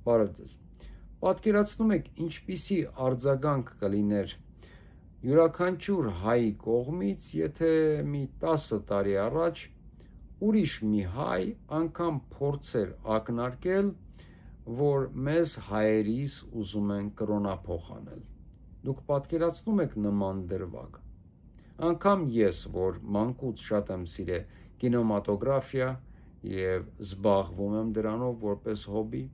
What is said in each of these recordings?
Բարև ձեզ։ Պատկերացնում եք ինչպիսի արձագանք կլիներ յուրաքանչյուր հայի կողմից, եթե մի 10 տարի առաջ ուրիշ մի հայ անգամ փորձեր ակնարկել, որ մեզ հայերիս ուզում են կրոնափոխ անել։ Դուք պատկերացնում եք նման դրվագ։ Անգամ ես, որ մանկուց շատ եմ սիրել կինեմատոգրաֆիա եւ զբաղվում եմ դրանով որպես հոբի,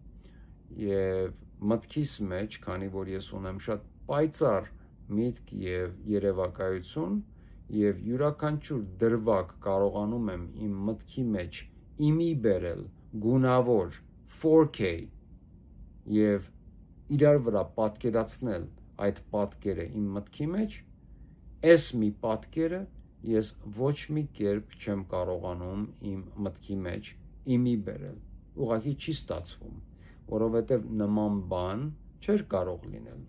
եւ մտքիս մեջ, քանի որ ես ունեմ շատ պայծառ միտք եւ երևակայություն եւ յուրաքանչյուր դրվագ կարողանում եմ իմ մտքի մեջ իմի բերել գունավոր 4K եւ իրար վրա պատկերացնել այդ պատկերը իմ մտքի մեջ, այս մի պատկերը ես ոչ մի կերպ չեմ կարողանում իմ մտքի մեջ իմի բերել, ուղղակի չի ստացվում, որովհետև նման բան չէր կարող լինել,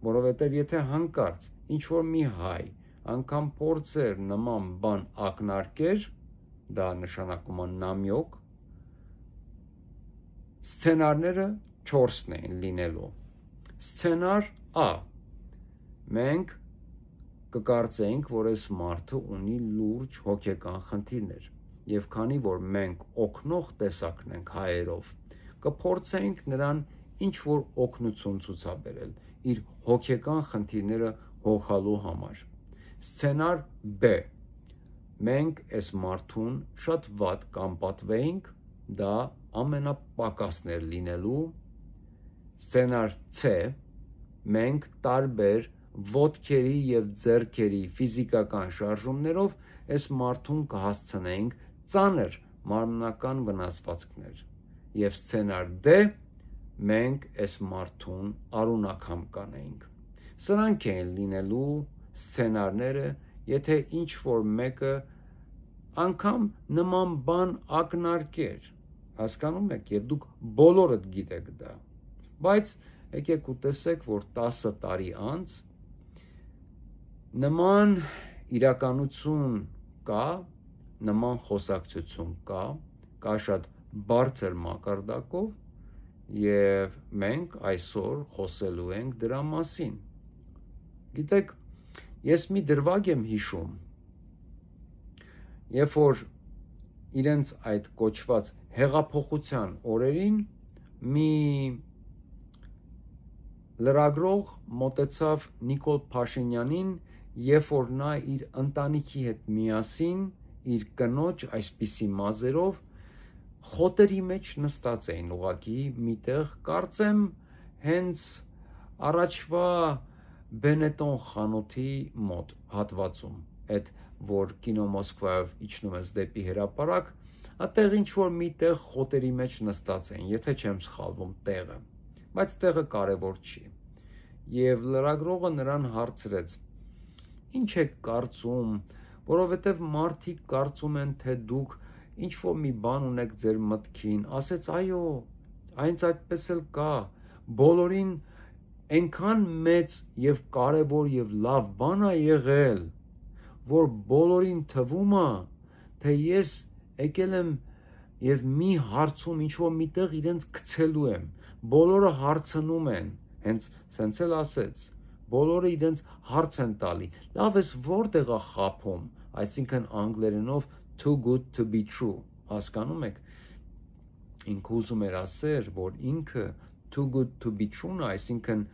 որովհետև եթե հանկարծ ինչ-որ մի հայ անգամ փորձեր նման բան ակնարկեր, դա նշանակում է նամյոկ, սցենարները 4-ն էին լինելու։ Սցենար A. Մենք կկարծեինք, որ այս մարդը ունի լուրջ հոգեկան խնդիրներ, եւ քանի որ մենք օգնող տեսակն ենք հայերով, կփորձենք նրան ինչ-որ օգնություն ցուցաբերել իր հոգեկան խնդիրները հոգալու համար։ Սցենար B. Մենք այս մարդուն շատ վատ կանպատվեինք, դա ամենապակասն էր լինելու։ Սցենար C. Մենք տարբեր ոտքերի եւ ձեռքերի ֆիզիկական շարժումներով այս մարդուն կհասցնեինք ծանր մարմնական վնասվածքներ։ Եվ սցենար D. Մենք այս մարդուն արունաքամ կանեինք։ Սրանք են լինելու սցենարները, եթե ինչ-որ մեկը անգամ նման բան ակնարկեր, հասկանում եք, եւ դուք բոլորդ գիտեք դա։ Բայց եկեք ու տեսեք, որ 10 տարի անց նման իրականություն կա, նման խոսակցություն կա շատ բարձր մակարդակով, եւ մենք այսօր խոսելու ենք դրա մասին։ Գիտեք, ես մի դրվագ եմ հիշում, երբ որ իրենց այդ կոչված հեղափոխության օրերին մի լրագրող մոտեցավ Նիկոլ Փաշինյանին, երբ որ նա իր ընտանիքի հետ միասին, իր կնոջ այսպիսի մազերով խոտերի մեջ նստած էին ուղակի միտեղ, կարծեմ հենց առաջվա Բենետոն խանութի մոտ հատվածում, այդ որ կինո Մոսկվայով իջնում ես դեպի հրապարակ, այդտեղ ինչ-որ միտեղ խոտերի մեջ նստած էին, եթե չեմ սխալվում տեղը, բայց տեղը կարևոր չի։ Եվ լրագրողը նրան հարցրեց. Ինչ եք կարծում, որովհետև մարդիկ կարծում են, թե դուք ինչ-որ մի բան ունեք ձեր մտքին, ասեց այո, այնց այդպես էլ կա, բոլորին այնքան մեծ եւ կարեւոր եւ լավ բան է եղել, որ բոլորին թվում է, թե ես եկել եմ եւ մի հարցում ինչ-որ միտեղ իրենց գցելու եմ, բոլորը հարցնում են, հենց սենց էլ ասեց, բոլորը իրենց հարց են տալի, լավ ես որտեղ է խափում, այսինքն անգլերենով too good to be true, հասկանում եք, ինքը ուզում էր ասեր, որ ինքը too good to be true-ն, այսինքն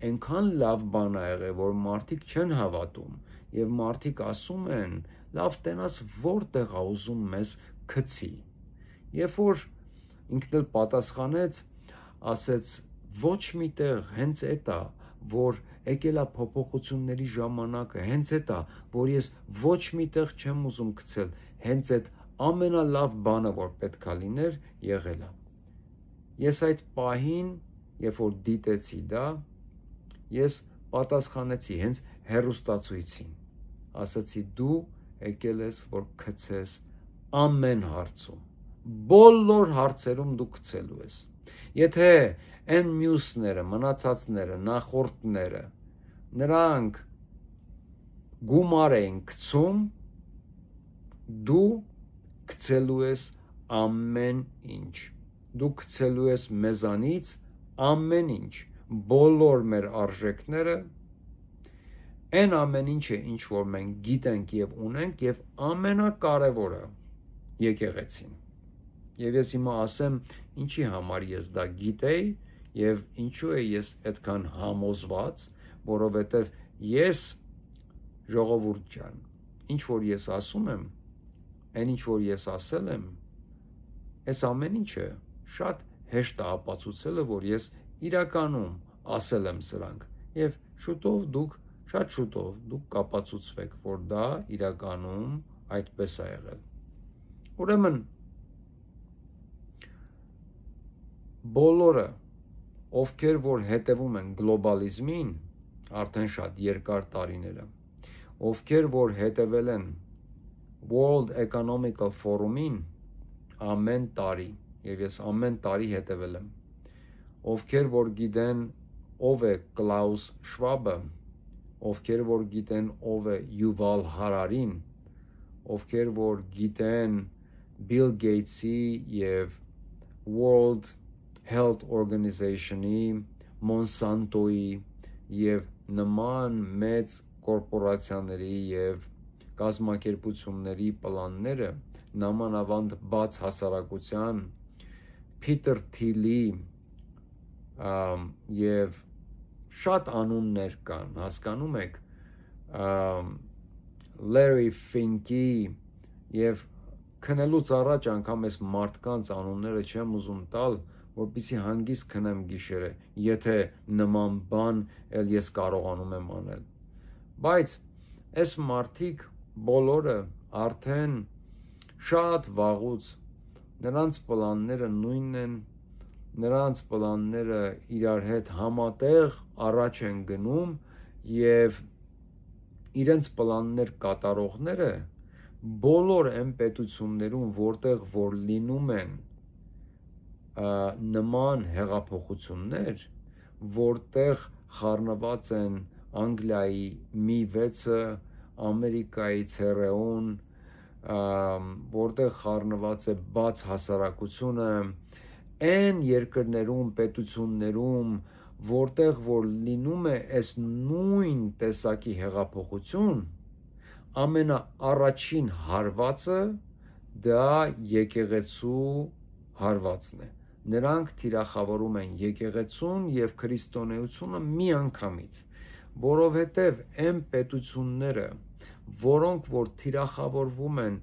այնքան լավ բան է եղել, որ մարդիկ չեն հավատում, եւ մարդիկ ասում են, լավ տենաս որտեղ է ուզում մեզ գցի, երբ որ ինքն էլ պատասխանեց, ասեց ոչ միտեղ, հենց էդ է, որ եկել է փոփոխությունների ժամանակը, հենց էդ է, որ ես ոչ միտեղ չեմ ուզում գցել, հենց այդ ամենալավ բանը, որ պետքա լիներ, եղել է։ Ես այդ պահին, երբ որ դիտեցի դա, ես պատասխանեցի հենց հեռուստացույցին, ասացի դու եկել ես, որ գցես ամեն հարցում, բոլոր հարցերում դու գցելու ես, եթե այն մյուսները, մնացածները, նախորդները, նրանք գումար էին գցում, դու գցելու ես ամեն ինչ, դու գցելու ես մեզանից ամեն ինչ, բոլոր մեր արժեքները, այն ամեն ինչը, ինչ որ մենք գիտենք եւ ունենք, եւ ամենակարևորը եկեղեցին։ Եվ ես հիմա ասեմ, ինչի համար ես դա գիտեի եւ ինչու է ես այդքան համոզված, որովհետեւ ես ժողովուրդ ջան, ինչ որ ես ասում եմ, այն ինչ որ ես ասել եմ, այս ամեն ինչը շատ հեշտ է ապացուցելը, որ ես իրականում ասել եմ սրանք եւ շատ շուտով դուք կապացուցվեք, որ դա իրականում այդպես է եղել։ Ուրեմն բոլորը, ովքեր որ հետևում են գլոբալիզմին, արդեն շատ երկար տարիները, ովքեր որ հետևել են World Economic Forum-ին ամեն տարի, եւ ես ամեն տարի հետևել եմ, ովքեր որ գիտեն ով է Կլաուս Շվաբը, ովքեր որ գիտեն ով է Յուվալ Հարարին, ովքեր որ գիտեն Bill Gates-ի եւ World Health Organization-ի, Monsanto-ի եւ նման մեծ կորպորացիաների եւ կազմակերպությունների պլանները, նամանավանդ բաց հասարակության, Փիթեր Թիլի եւ շատ անուններ կան, հասկանում եք, Larry Fink-ի եւ քնելուց առաջ անգամ այս մարդկանց անունները չեմ ուզում տալ, որպեսզի հանգիստ քնեմ գիշերը, եթե նման բան էլ ես կարողանում եմ անել։ Բայց այս մարդիկ բոլորը արդեն շատ վաղուց նրանց պլանները նույնն են, նրանց պլանները իրար հետ համատեղ առաջ են գնում եւ իրենց պլաններ կատարողները բոլոր այն պետություններում, որտեղ որ լինում են նման հեղափոխություններ, որտեղ խառնված են Անգլիայի մի 6-ը, Ամերիկայի ՑՌԷ-ն, որտեղ խառնված է բաց հասարակությունը, այն երկրներում, պետություններում, որտեղ որ լինում է այս նույն տեսակի հեղափոխություն, ամենաառաջին հարվածը դա եկեղեցու հարվածն է։ Նրանք թիրախավորում են եկեղեցուն եւ քրիստոնեությունը միանգամից, որովհետեւ այն պետությունները, որոնք որ թիրախավորվում են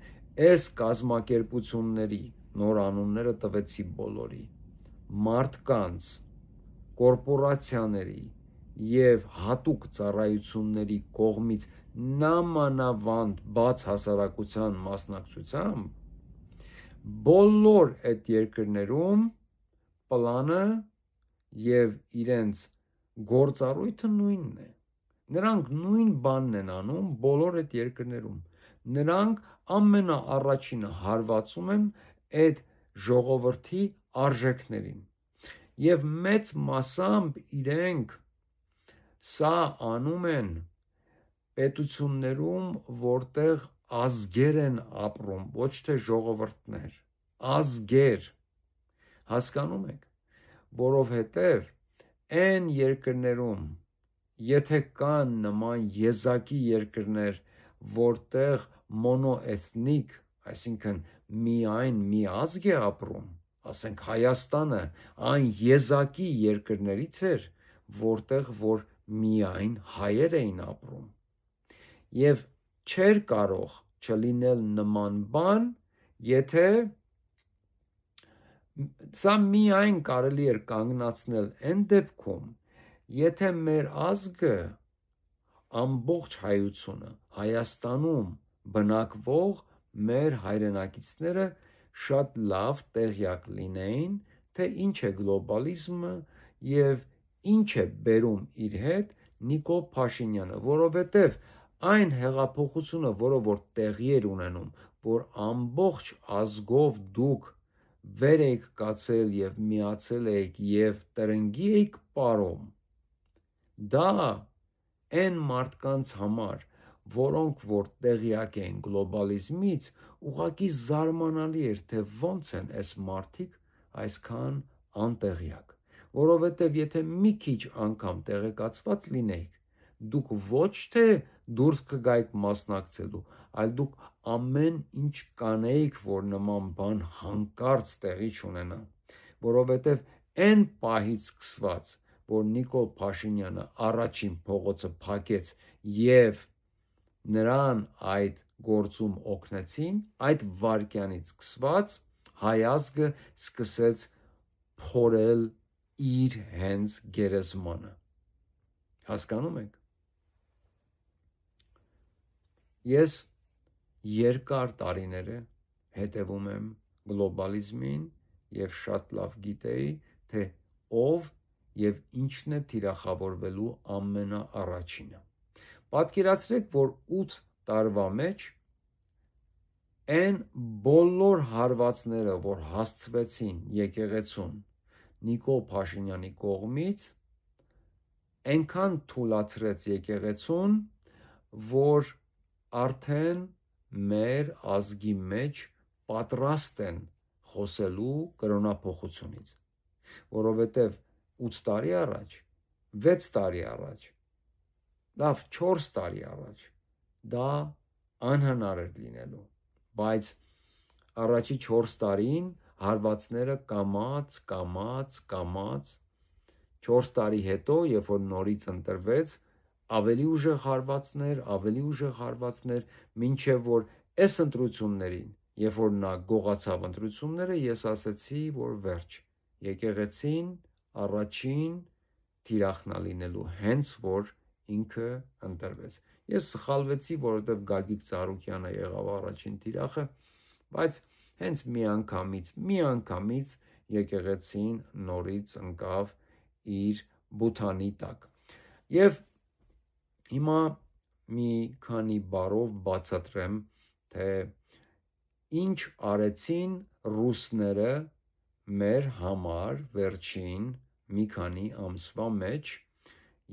այս կազմակերպությունների, նոր անունները տվեցի բոլորի, մարդկանց, կորպորացիաների եւ հատուկ ծառայությունների կողմից նամանավանդ բաց հասարակության մասնակցությամբ, բոլոր այդ երկրներում պլանը եւ իրենց գործառույթը նույնն է։ Նրանք նույն բանն են անում բոլոր այդ երկրներում։ Նրանք ամենաառաջինը հարվածում են այդ ժողովրդի արժեքներին։ Եվ մեծ մասամբ իրենք սա անում են պետություններում, որտեղ ազգեր են ապրում, ոչ թե ժողովուրդներ, ազգեր, հասկանում եք, որովհետև այն երկրներում, եթե կան նման եզակի երկրներ, որտեղ մոնոէթնիկ, այսինքն միայն մի ազգ է ապրում, ասենք Հայաստանը այն եզակի երկրներից էր, որտեղ որ միայն հայեր էին ապրում։ Եվ չէր կարող չլինել նման բան, եթե սա միայն կարելի էր կանգնացնել այն դեպքում, եթե մեր ազգը ամբողջ հայությունը Հայաստանում բնակվող մեր հայրենակիցները շատ լավ տեղյակ լինեին, թե ինչ է գլոբալիզմը եւ ինչ է բերում իր հետ Նիկոլ Փաշինյանը, որովհետեւ այն հեղափոխությունը, որը որ տեղի էր ունենում, որ ամբողջ ազգով դուք վեր եք կացել եւ միացել եք եւ տրնգի եք ապարում, դա այն մարդկանց համար, որոնք որ տեղյակ են գլոբալիզմից, ուղղակի զարմանալի էր, թե ոնց են այս մարդիկ այսքան անտեղյակ, որովհետև եթե մի քիչ անգամ տեղեկացված լինեիք, դուք ոչ թե դուրս կգայիք մասնակցելու, այլ դուք ամեն ինչ կանեիք, որ նման բան հանկարծ տեղի չունենա, որովհետև այն պահից սկսված, որ Նիկոլ Փաշինյանը առաջին փողոցը փակեց եւ նրան այդ գործում օգնեցին, այդ վայրկյանից սկսված հայ ազգը սկսեց փորել իր հենց գերեզմանը։ Հասկանում եք։ Ես երկար տարիներ է հետևում եմ գլոբալիզմին եւ շատ լավ գիտեի, թե ով եւ ինչն է թիրախավորվելու ամենաառաջինը։ Պատկերացրեք, որ 8 տարվա մեջ այն բոլոր հարվածները, որ հասցվեցին եկեղեցուն Նիկոլ Փաշինյանի կողմից, այնքան թուլացրեց եկեղեցուն, որ արդեն մեր ազգի մեջ պատրաստ են խոսելու կրոնափոխությունից, որովհետև 8 տարի առաջ, 6 տարի առաջ, լավ 4 տարի առաջ դա անհնար էր լինելու, բայց առաջի 4 տարին հարվածները կամաց, 4 տարի հետո, երբ որ նորից ընտրվեց, ավելի ուժեղ հարվածներ, մինչև որ այս ընտրություններին, երբ որ նա գողացավ ընտրությունները, ես ասացի, որ վերջ, եկեղեցին առաջին թիրախն է լինելու, հենց որ ինքը ընտրվեց։ Ես սխալվեցի, որովհետև Գագիկ Ծառուկյանը եղավ առաջին թիրախը, բայց հենց միանգամից եկեղեցին նորից ընկավ իր բութանի տակ։ Եվ հիմա մի քանի բառով բացատրեմ, թե ինչ արեցին ռուսները մեր համար վերջին մի քանի ամսվա մեջ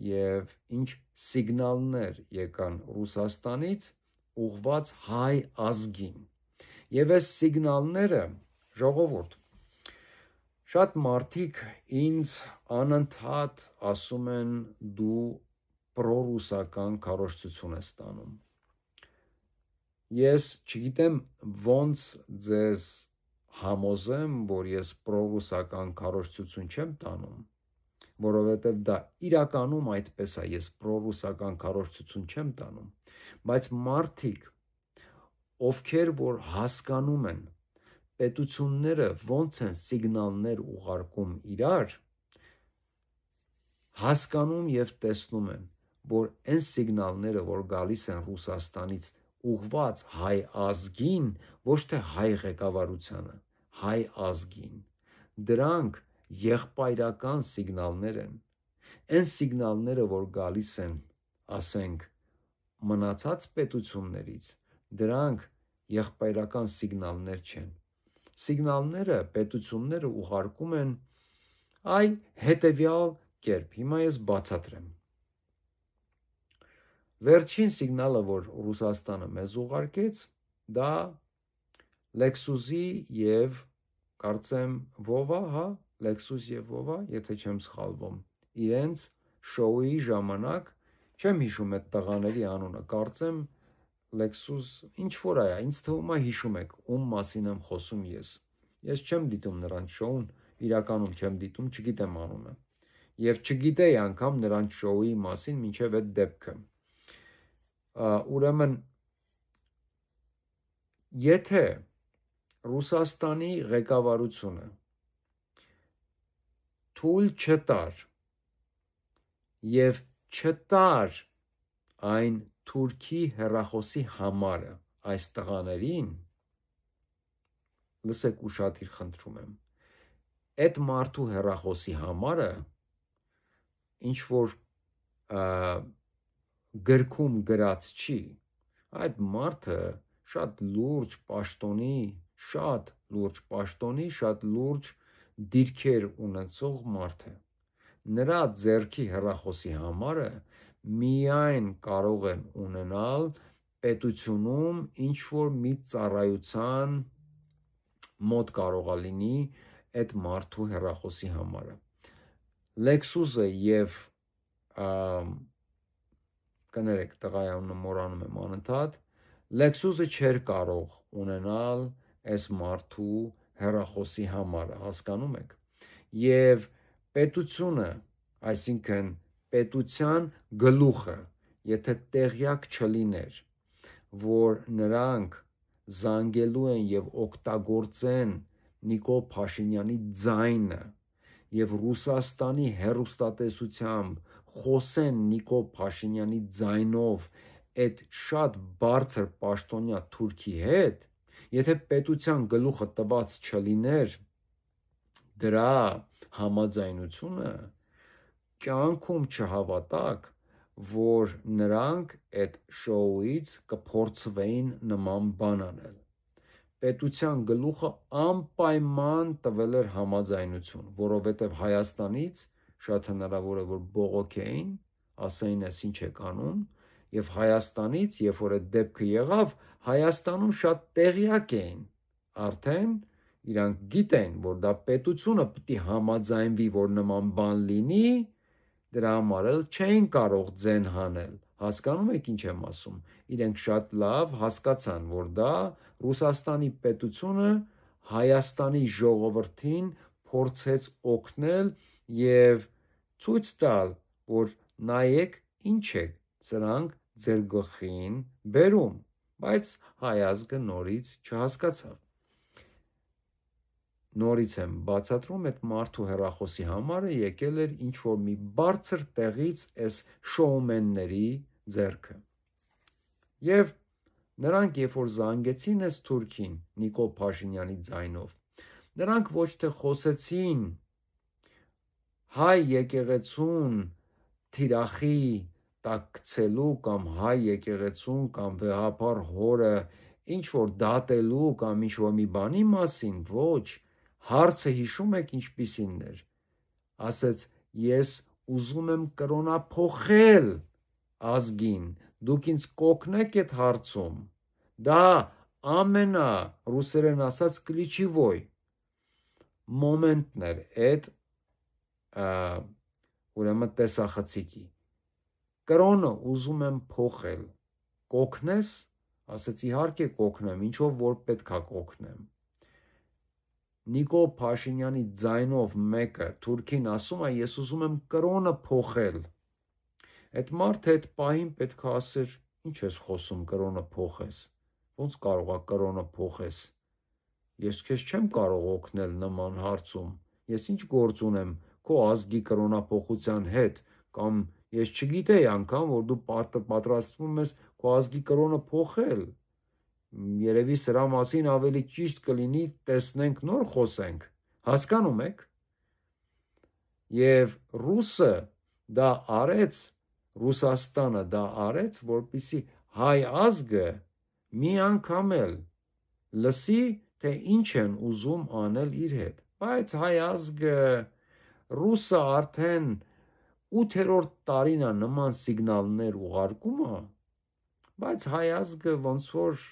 եւ ինչ սիգնալներ եկան Ռուսաստանից ուղված հայ ազգին։ Եվ այս սիգնալները, ժողովուրդ, շատ մարդիկ ինձ անընդհատ ասում են դու պրոռուսական քարոզչություն ես տանում։ Ես չգիտեմ ոնց ձեզ համոզեմ, որ ես պրոռուսական քարոզչություն չեմ տանում, որովհետև դա իրականում այդպես է, ես պրոռուսական քարոզչություն չեմ տանում, բայց մարդիկ, ովքեր որ հասկանում են պետությունները ոնց են սիգնալներ ուղարկում իրար, հասկանում եւ տեսնում են, որ այն սիգնալները, որ գալիս են Ռուսաստանից ուղված հայ ազգին, ոչ թե հայ ղեկավարությանը, հայ ազգին, դրանք եղբայրական սիգնալներ են։ Այն սիգնալները, որ գալիս են, ասենք, մնացած պետություններից, դրանք եղբայրական սիգնալներ չեն։ Սիգնալները պետությունները ուղարկում են հետևյալ կերպ։ Հիմա ես բացատրեմ։ Վերջին սիգնալը, որ Ռուսաստանը մեզ ուղարկեց, դա Lexus-ի եւ կարծեմ Vova, հա, Lexus եւ Vova, եթե չեմ սխալվում, իրենց շոուի ժամանակ, չեմ հիշում այդ տղաների անունը, կարծեմ Lexus, ինչ որ է, ինձ թվում է հիշում եք, ում մասին եմ խոսում ես։ Ես չեմ դիտում նրանց շոուն, իրականում չեմ դիտում, չգիտեմ անունը։ Եվ չգիտեի անգամ նրանց շոուի մասին մինչև այդ դեպքը։ Ուրեմն, եթե Ռուսաստանի ղեկավարությունը թույլ չտար եւ չտար այն Թուրքի հեռախոսի համարը այս տղաներին, լսեք ուշադիր խնդրում եմ, այդ մարդու հեռախոսի համարը ինչ որ գրքում գրած չի, այդ մարդը շատ լուրջ պաշտոնի, շատ լուրջ դիրքեր ունեցող մարդ է։ Նրա ձեռքի հեռախոսի համարը միայն կարող են ունենալ պետությունում ինչ որ մի ծառայության մոտ կարող է լինի այդ մարդու հեռախոսի համարը։ Lexus-ը եւ կներեք տղայանը մորանում եմ անընդհատ Lexus-ը չէր կարող ունենալ այս մարդու հեռախոսի համարը, հասկանում եք։ Եվ պետությունը, այսինքն պետության գլուխը, եթե տեղյակ չլիներ, որ նրանք զանգելու են եւ օգտագործեն Նիկոլ Փաշինյանի ձայնը եւ Ռուսաստանի հեռուստատեսությամբ խոսեն Նիկոլ Փաշինյանի ձայնով այդ շատ բարձր պաշտոնյա թուրքի հետ, եթե պետության գլուխը տված չլիներ դրա համաձայնությունը, կյանքում չհավատակ, որ նրանք այդ շոուից կփորձվեին նման բան անել։ Պետության գլուխը անպայման տվել էր համաձայնություն, որովհետև Հայաստանից շատ հնարավոր է, որ բողոքեին, ասեին ես ինչ եք անում, եւ Հայաստանից, երբ որ այդ դեպքը եղավ, Հայաստանում շատ տեղյակ էին, արդեն իրանք գիտեն, որ դա պետությունը պիտի համաձայնվի, որ նման բան լինի, դրա համար էլ չէին կարող ձեն հանել։ Հասկանում եք ինչ եմ ասում։ Իրենք շատ լավ հասկացան, որ դա Ռուսաստանի պետությունը Հայաստանի ժողովրդին փորձեց օգնել եւ ցույց տալ, որ նայեք ինչ է սրանք ձեր գլխին բերում, բայց հայ ազգը նորից չհասկացավ։ Նորից եմ բացատրում այդ մարդու հեռախոսի համարը եկել էր ինչ որ մի բարձր տեղից այս շոումենների ձեռքը։ Եվ նրանք երբ որ զանգեցին այս թուրքին Նիկոլ Փաշինյանի ձայնով, նրանք ոչ թե խոսեցին հայ եկեղեցուն թիրախի տակ գցելու կամ հայ եկեղեցուն կամ վեհապար հորը ինչ որ դատելու կամ ինչ որ մի բանի մասին, ոչ, հարցը հիշում եք ինչպիսին էր, ասեց ես ուզում եմ կրոնափոխել ազգին, դուք ինձ կօգնեք այդ հարցում, դա ամենա ռուսերեն ասած ключевой մոմենտն էր այդ ուրեմն տեսախցիկի, կրոնը ուզում եմ փոխել, կօգնես, ասեց իհարկե կօգնեմ, ինչով որ պետքա կօգնեմ։ Նիկոլ Փաշինյանի ձայնով մեկը թուրքին ասում է ես ուզում եմ կրոնը փոխել։ Այդ մարդը այդ պահին պետք է ասեր ինչ ես խոսում կրոնը փոխես։ Ոնց կարող է կրոնը փոխես։ Ես քեզ չեմ կարող օգնել նման հարցում։ Ես ինչ գործ ունեմ քո ազգի կրոնափոխության հետ կամ ես չգիտեի անգամ որ դու պատրաստվում ես քո ազգի կրոնը փոխել։ Երևի սրա մասին ավելի ճիշտ կլինի տեսնենք նոր խոսենք, հասկանում եք։ Եվ ռուսը դա արեց, Ռուսաստանը դա արեց, որպեսզի հայ ազգը մի անգամ էլ լսի, թե ինչ են ուզում անել իր հետ։ Բայց հայ ազգը ռուսը արդեն 8-րդ տարին է նման սիգնալներ ուղարկում է, բայց հայ ազգը ոնց որ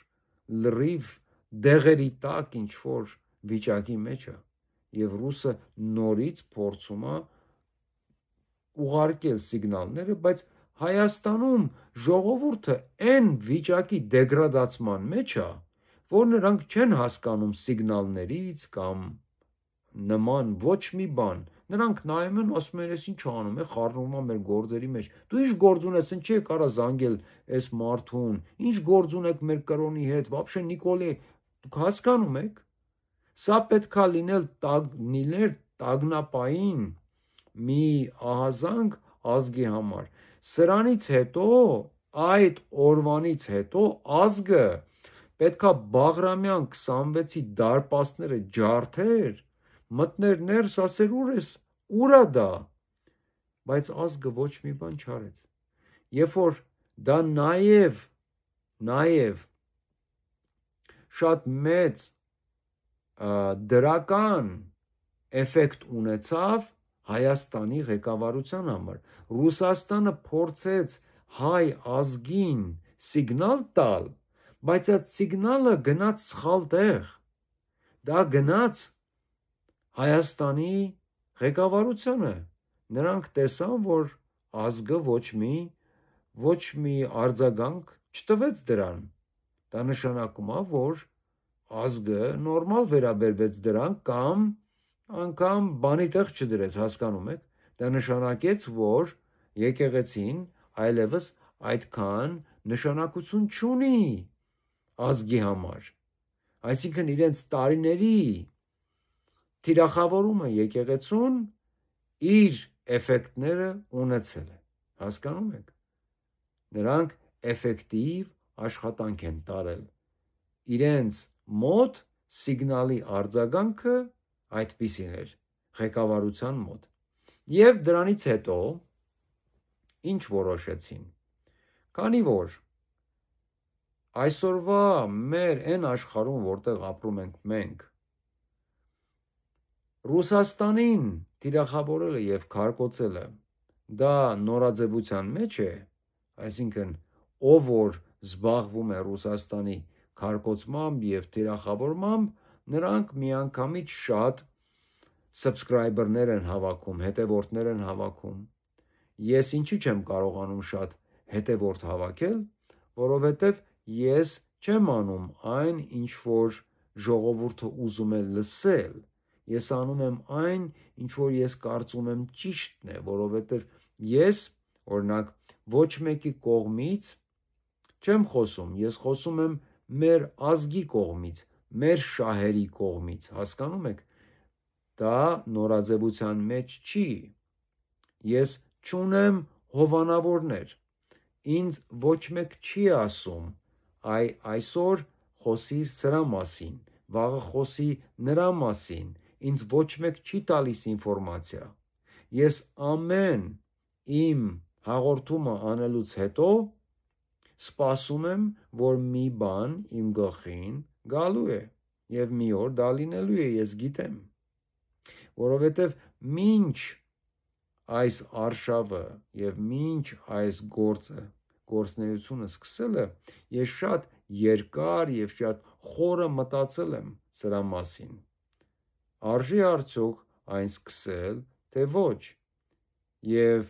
լրիվ դեղերի տակ ինչ որ վիճակի մեջ է եւ ռուսը նորից փորձում է ուղարկել սիգնալները, բայց Հայաստանում ժողովուրդը այն վիճակի դեգրադացման մեջ է, որ նրանք չեն հասկանում սիգնալներից կամ նման ոչ մի բան։ Նրանք նայում են, ասում են, ես ինչ անում է, խառնվում է մեր գործերի մեջ։ Դու ինչ գործ ունես, ինչ է կարա զանգել այս մարդուն։ Ինչ գործ ունեք մեր կրոնի հետ։ Вообще Նիկոլի, դուք հասկանում եք։ Սա պետքա լիներ տագնապային մի ահազանգ ազգի համար։ Սրանից հետո, այդ օրվանից հետո ազգը պետքա Բաղրամյան 26-ի դարպասները ջարդեր, մտներ ներս, ասեր ուր է դա, բայց ազգը ոչ մի բան չարեց։ Երբ որ դա նաև շատ մեծ դրական էֆեկտ ունեցավ Հայաստանի ղեկավարության համար։ Ռուսաստանը փորձեց հայ ազգին սիգնալ տալ, բայց այդ սիգնալը գնաց սխալ տեղ։ Դա գնաց Հայաստանի ղեկավարությանը, նրանք տեսան, որ ազգը ոչ մի արձագանք չտվեց դրան։ Դա նշանակում է, որ ազգը նորմալ վերաբերվեց դրան կամ անգամ բանի տեղ չդրեց, հասկանում եք։ Դա նշանակեց, որ եկեղեցին այլևս այդքան նշանակություն չունի ազգի համար։ Այսինքն իրենց տարիների թիրախավորումը եկեղեցուն իր էֆեկտները ունեցել է, հասկանում եք։ Նրանք էֆեկտիվ աշխատանք են տարել։ Իրենց մոտ սիգնալի արձագանքը այդպիսին էր ղեկավարության մոտ։ Եվ դրանից հետո ինչ որոշեցին։ Քանի որ այսօրվա մեր այն աշխարհում, որտեղ ապրում ենք մենք, Ռուսաստանին թիրախավորելը եւ քարկոծելը դա նորաձևության մեջ է, այսինքն ով որ զբաղվում է Ռուսաստանի քարկոծմամբ եւ թիրախավորմամբ, նրանք միանգամից շատ subscriber-ներ են հավաքում, հետևորդներ են հավաքում։ Ես ինչի չեմ կարողանում շատ հետևորդ հավաքել, որովհետեւ ես չեմ անում այն, ինչ որ ժողովուրդը ուզում է լսել։ Ես անում եմ այն, ինչ որ ես կարծում եմ ճիշտն է, որովհետև ես, օրինակ, ոչ մեկի կողմից չեմ խոսում, ես խոսում եմ մեր ազգի կողմից, մեր շահերի կողմից, հասկանում եք։ Դա նորաձևության մեջ չի։ Ես չունեմ հովանավորներ։ Ինձ ոչ մեկ չի ասում, այսօր խոսիր սրա մասին, վաղը խոսի նրա մասին, ինձ ոչ մեկ չի տալիս ինֆորմացիա։ Ես ամեն իմ հաղորդումը անելուց հետո սպասում եմ, որ մի բան իմ գլխին գալու է եւ մի օր դա լինելու է, ես գիտեմ։ Որովհետեւ մինչ այս արշավը եւ մինչ այս գործնեությունը սկսելը, ես շատ երկար եւ շատ խորը մտածել եմ սրա մասին։ Արժի արդյոք այն սկսել, թե ոչ։ Եվ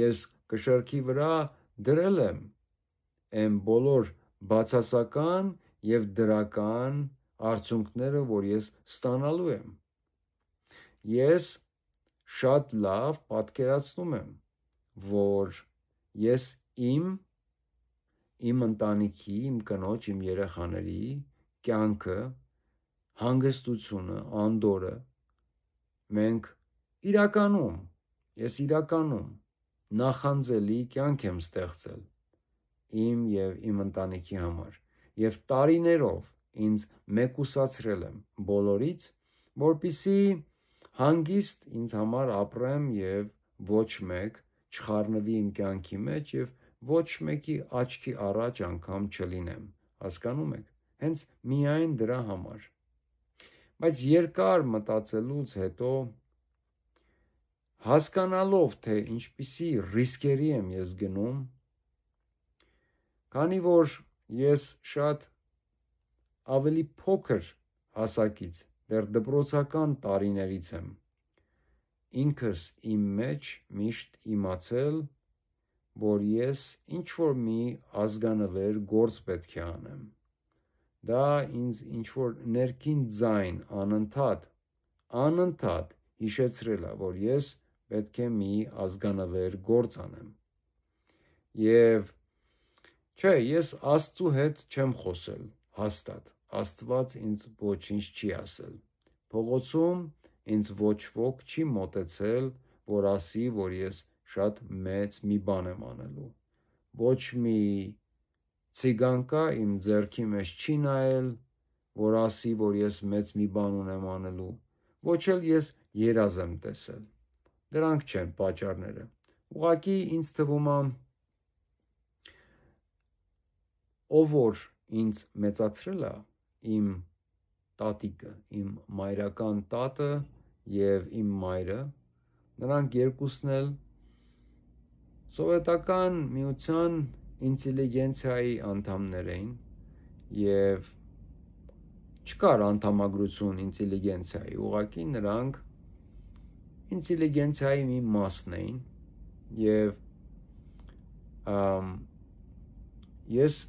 ես կշեռքի վրա դրել եմ այն բոլոր բացասական եւ դրական արդյունքները, որ ես ստանալու եմ։ Ես շատ լավ պատկերացնում եմ, որ ես իմ ընտանիքի, իմ կնոջ, իմ երեխաների կյանքը, հանգստությունը, անդորրը մենք ես իրականում նախանձելի կյանք եմ ստեղծել իմ եւ իմ ընտանիքի համար եւ տարիներով ինձ մեկուսացրել եմ բոլորից, որպիսի հանգիստ ինձ համար ապրեմ եւ ոչ մեկ չխառնվի իմ կյանքի մեջ եւ ոչ մեկի աչքի առաջ անգամ չլինեմ, հասկանում եք, հենց միայն դրա համար։ Բայց երկար մտածելուց հետո հասկանալով, թե ինչպիսի ռիսկերի եմ ես գնում, քանի որ ես շատ ավելի փոքր հասակից, դեռ դպրոցական տարիներից եմ ինքս իմ մեջ միշտ իմացել, որ ես ինչ-որ մի ազգանվեր գործ պետք է անեմ։ Դա ինձ ինչ-որ ներքին ձայն անընդհատ հիշեցրել է, որ ես պետք է մի ազգանվեր գործ անեմ։ Եվ չէ, ես Աստծու հետ չեմ խոսել, հաստատ։ Աստված ինձ ոչինչ չի ասել։ Փողոցում ինձ ոչ ոք չի մոտեցել, որ ասի, որ ես շատ մեծ մի բան եմ անելու։ Ոչ մի ցիգան կա իմ ձեռքի մեջ չի նայել, որ ասի, որ ես մեծ մի բան ունեմ անելու։ Ոչ էլ ես երազ եմ տեսել։ Դրանք չեն պատճառները։ Ուղղակի ինձ թվում է, ով որ ինձ մեծացրել է, իմ տատիկը, իմ մայրական տատը եւ իմ մայրը, նրանք երկուսն էլ սովետական միության ինտելիգենցիայի անդամներ էին եւ չկար անդամագրություն ինտելիգենցիայի, ուղղակի նրանք ինտելիգենցիայի մի մասն էին եւ ես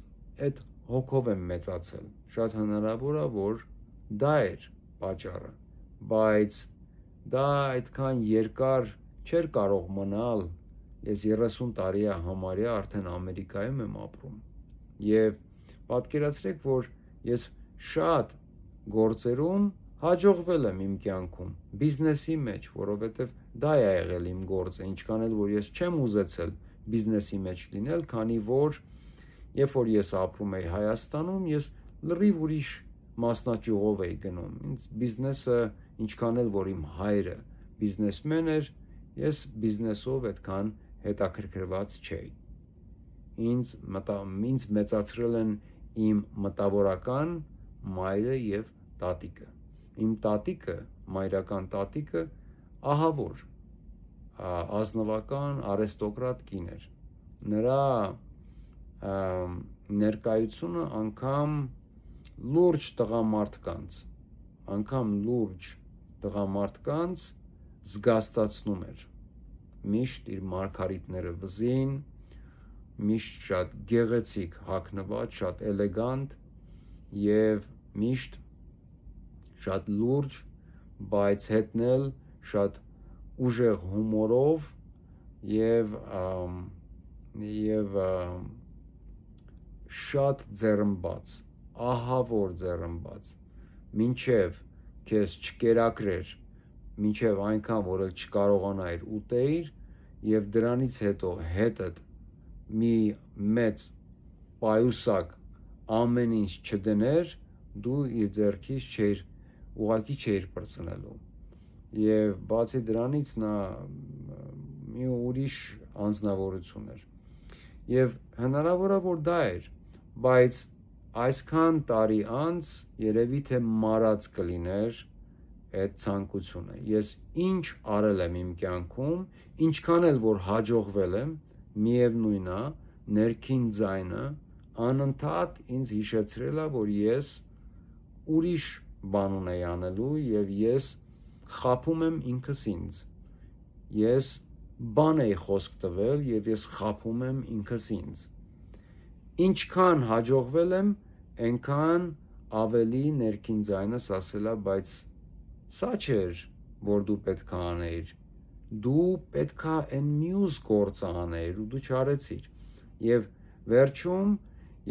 այդ հոգով եմ մեծացել շատ հնարավոր է որ դա էր պատճառը բայց դա այդքան երկար չէր կարող մնալ ես 30 տարի է համարյա արդեն Ամերիկայում եմ ապրում եւ պատկերացրեք որ ես շատ գործերում հաջողվել եմ իմ կյանքում բիզնեսի մեջ որովհետեւ դա է եղել իմ գործը ինչքան էլ որ ես չեմ ուզեցել բիզնեսի մեջ լինել քանի որ երբ որ ես ապրում էի Հայաստանում ես լրիվ ուրիշ մասնաճյուղով էի գնում ինձ բիզնեսը ինչքան էլ որ իմ հայրը բիզնեսմեն էր ես բիզնեսով այդքան հետաքրքրված չէի ինձ մեծացրել են իմ մտավորական մայրը եւ տատիկը իմ տատիկը մայրական տատիկը ահավոր ազնվական արիստոկրատ կին էր նրա ներկայությունը անգամ լուրջ տղամարդկանց զգաստացնում էր միշտ իր մարգարիտները վզին միշտ շատ գեղեցիկ հագնված շատ էլեգանտ եւ միշտ շատ լուրջ բայց հետնել շատ ուժեղ հումորով եւ շատ ձեռնբաց ահավոր ձեռնբաց մինչև քեզ չկերակրեր մինչև այնքան որ էլ չկարողանայր ուտեիր եւ դրանից հետո հետդ մի մեծ պայուսակ ամեն ինչ չդներ դու իր ձեռքից ուղակի չէիր պրծնելու եւ բացի դրանից նա մի ուրիշ անձնավորություն էր եւ հնարավոր է որ դա էր բայց այսքան տարի անց երևի թե մարած կլիներ այդ ցանկությունը ես ինչ արել եմ իմ կյանքում ինչքան էլ որ հաջողվել եմ միևնույն է ներքին ձայնը անընդհատ ինձ հիշեցրել է որ ես ուրիշ բան ունեի անելու եւ ես խաբում եմ ինքս ինձ ես բան էի խոսք տվել եւ ես խաբում եմ ինքս ինձ ինչքան հաջողվել եմ այնքան ավելի ներքին ձայնս ասել է բայց սա չէր որ դու պետք է անեիր դու պետք է այն մյուս գործը անեիր ու դու չարեցիր եւ վերջում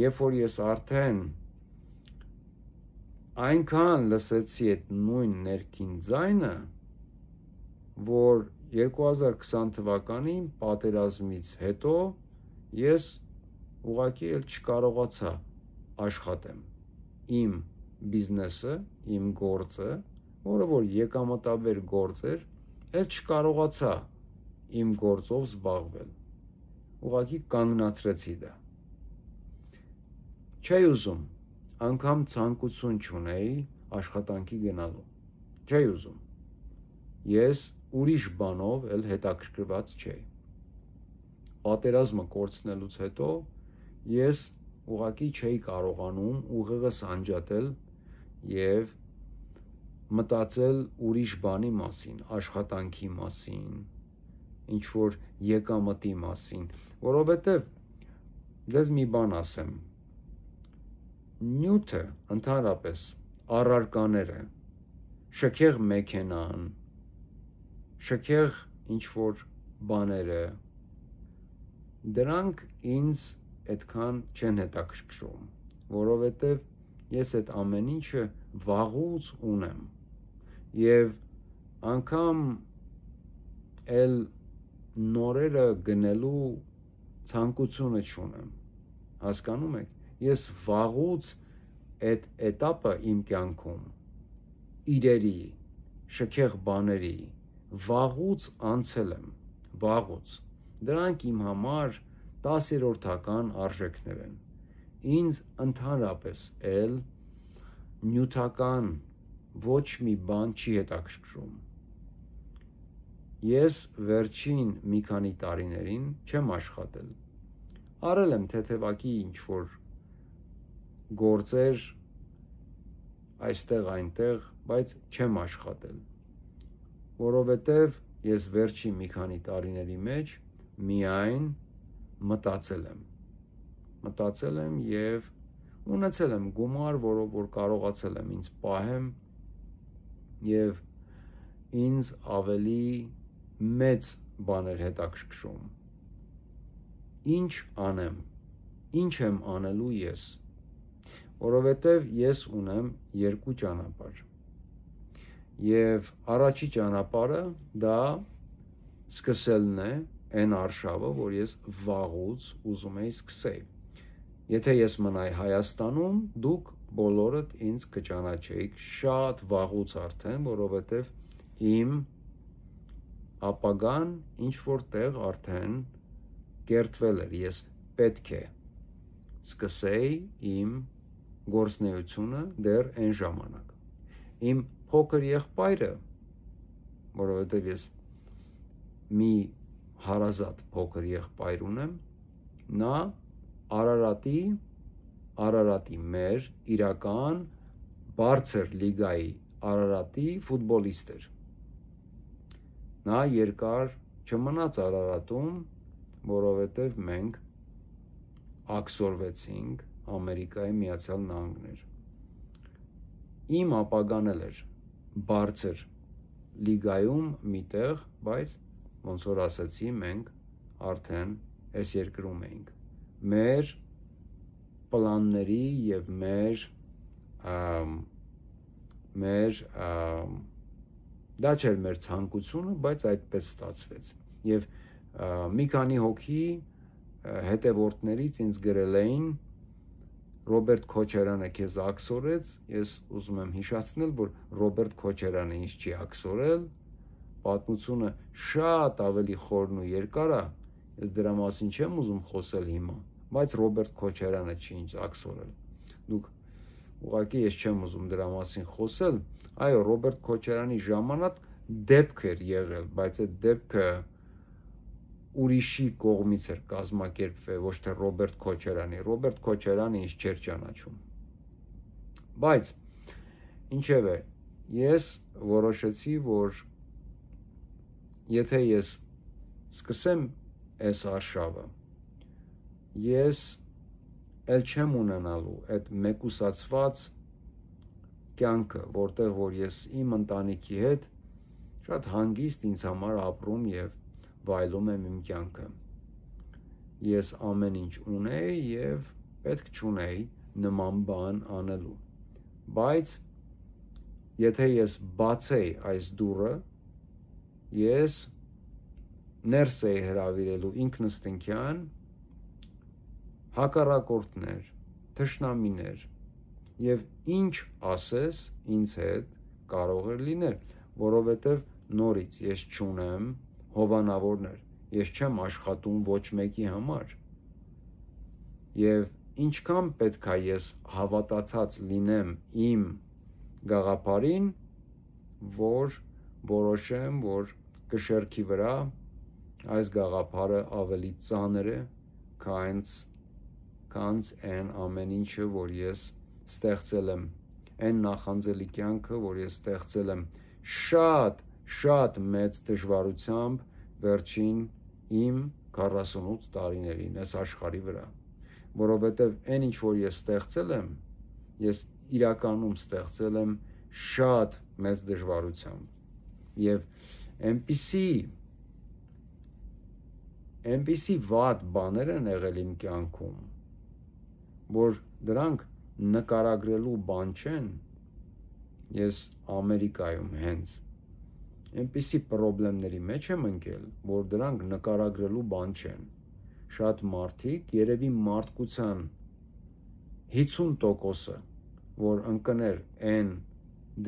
երբ որ ես արդեն այնքան լսեցի այդ նույն ներքին ձայնը որ 2020 թվականին պատերազմից հետո ես ուղղակի էլ չկարողացա աշխատեմ իմ բիզնեսը իմ գործը որը որ եկամտաբեր գործ էր էլ չկարողացա իմ գործով զբաղվել ուղղակի կանգնացրեցի դա չէի ուզում անգամ ցանկություն չունեի աշխատանքի գնալու չէի ուզում ես ուրիշ բանով էլ հետաքրքրված չէի պատերազմը կորցնելուց հետո ես ուղղակի չէի կարողանում ուղեղս անջատել եւ մտածել ուրիշ բանի մասին աշխատանքի մասին ինչ որ եկամտի մասին որովհետեւ դες մի բան ասեմ նյութը ընդհանրապես առարկաները շքեղ մեքենան շքեղ ինչ որ բաները դրանք ինձ այդքան չեն հետաքրքրում որովհետև ես այդ ամեն ինչը վաղուց ունեմ եւ անգամ էլ նորերը գնելու ցանկությունը չունեմ հասկանում եք ես վաղուց այդ этаպը իմ կյանքում իրերի շքեղ բաների վաղուց անցել եմ վաղուց դրանք իմ համար 10-րդական արժեքներ են ինձ ընդհանրապես էլ նյութական ոչ մի բան չի հետաքրքրում ես վերջին մի քանի տարիներին չեմ աշխատել արել եմ թեթևակի ինչ որ գործեր այստեղ այնտեղ բայց չեմ աշխատել որովհետև ես վերջի մի քանի տարիների մեջ միայն մտածել եմ եւ ունեցել եմ գումար, որով որ կարողացել եմ ինձ պահեմ եւ ինձ ավելի մեծ բաներ հետաքրքրում։ Ինչ անեմ, ինչ եմ անելու ես, որովհետև ես ունեմ երկու ճանապարհ։ Եվ առաջի ճանապարհը դա սկսելն է այն արշավը, որ ես վաղուց ուզում էի սկսել։ Եթե ես մնայի Հայաստանում, դուք բոլորդ ինձ կճանաչեիք շատ վաղուց արդեն, որովհետև իմ ապագան ինչ որտեղ արդեն կերտվել էր, ես պետք է սկսեի իմ գործնեությունը դեռ այն ժամանակ։ Իմ փոքր եղբայրը, որովհետև ես մի հարազատ փոքր եղբայր ունեմ, նա Արարատի մեր իրական բարձր լիգայի Արարատի ֆուտբոլիստ էր։ Նա երկար չմնաց Արարատում, որովհետև մենք աքսորվեցինք Ամերիկայի Միացյալ Նահանգներ։ Իմ ապագան էլ էր բարձր լիգայում միտեղ, բայց ոնց որ ասացի, մենք արդեն այս երկրում էինք։ Մեր պլանների եւ դա չէր մեր ցանկությունը, բայց այդպես ստացվեց։ Եվ մի քանի հոգի հետևորդներից ինձ գրել էին. Ռոբերտ Քոչարյանը քեզ աքսորեց, ես ուզում եմ հիշեցնել, որ Ռոբերտ Քոչարյանը ինձ չի աքսորել, պատմությունը շատ ավելի խորն ու երկար է, ես դրա մասին չեմ ուզում խոսել հիմա, բայց Ռոբերտ Քոչարյանը չի ինձ աքսորել։ Դուք ուղղակի ես չեմ ուզում դրա մասին խոսել, այո, Ռոբերտ Քոչարյանի ժամանակ դեպք էր եղել, բայց այդ դեպքը ուրիշի կողմից էր կազմակերպվել, ոչ թե Ռոբերտ Քոչարյանը ինձ չէր ճանաչում։ Բայց ինչևէ, ես որոշեցի, որ եթե ես սկսեմ այս արշավը, ես էլ չեմ ունենալու այդ մեկուսացված կյանքը, որտեղ որ ես իմ ընտանիքի հետ շատ հանգիստ ինձ համար ապրում եւ վայելում եմ իմ կյանքը։ Ես ամեն ինչ ունեի եւ պետք չունեի նման բան անելու։ Բայց եթե ես բացեի այս դուռը, ես ներս էի հրավիրելու ինքնըստինքյան հակառակորդներ, թշնամիներ եւ ինչ ասես ինձ հետ կարող էր լինել, որովհետեւ նորից ես չունեմ հովանավորներ, ես չեմ աշխատում ոչ մեկի համար։ Եվ ինչքան պետք է ես հավատացած լինեմ իմ գաղափարին, որ որոշեմ, որ կշեռքի վրա այս գաղափարը ավելի ծանր է, քան այն ամեն ինչը, որ ես ստեղծել եմ, այն նախանձելի կյանքը, որ ես ստեղծել եմ շատ մեծ դժվարությամբ վերջին իմ 48 տարիներին այս աշխարհի վրա, որովհետև այն ինչ որ ես ստեղծել եմ, ես իրականում ստեղծել եմ շատ մեծ դժվարությամբ եւ այնպիսի վատ բաներ են եղել իմ կյանքում, որ դրանք նկարագրելու բան չեն։ Ես Ամերիկայում հենց այնպիսի խնդիրների մեջ եմ ընկել, որ դրանք նկարագրելու բան չեն։ Շատ մարդիկ, երևի մարդկության 50%-ը, որ ընկներ այն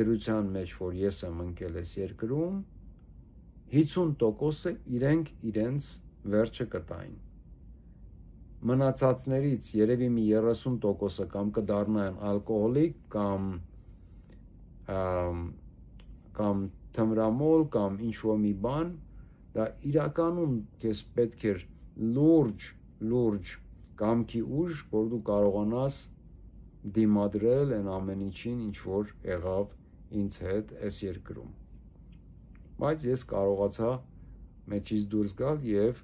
դրության մեջ, որ ես եմ ընկել այս երկրում, 50%-ը իրենց վերջը կտային։ Մնացածներից երևի մի 30%-ը կամ կդառնան ալկոհոլիկ, կամ թմրամոլ, կամ ինչ-որ մի բան, դա իրականում քեզ պետք էր լուրջ կամքի ուժ, որ դու կարողանաս դիմադրել այն ամեն ինչին, ինչ որ եղավ ինձ հետ այս երկրում։ բայց ես կարողացա մեջից դուրս գալ եւ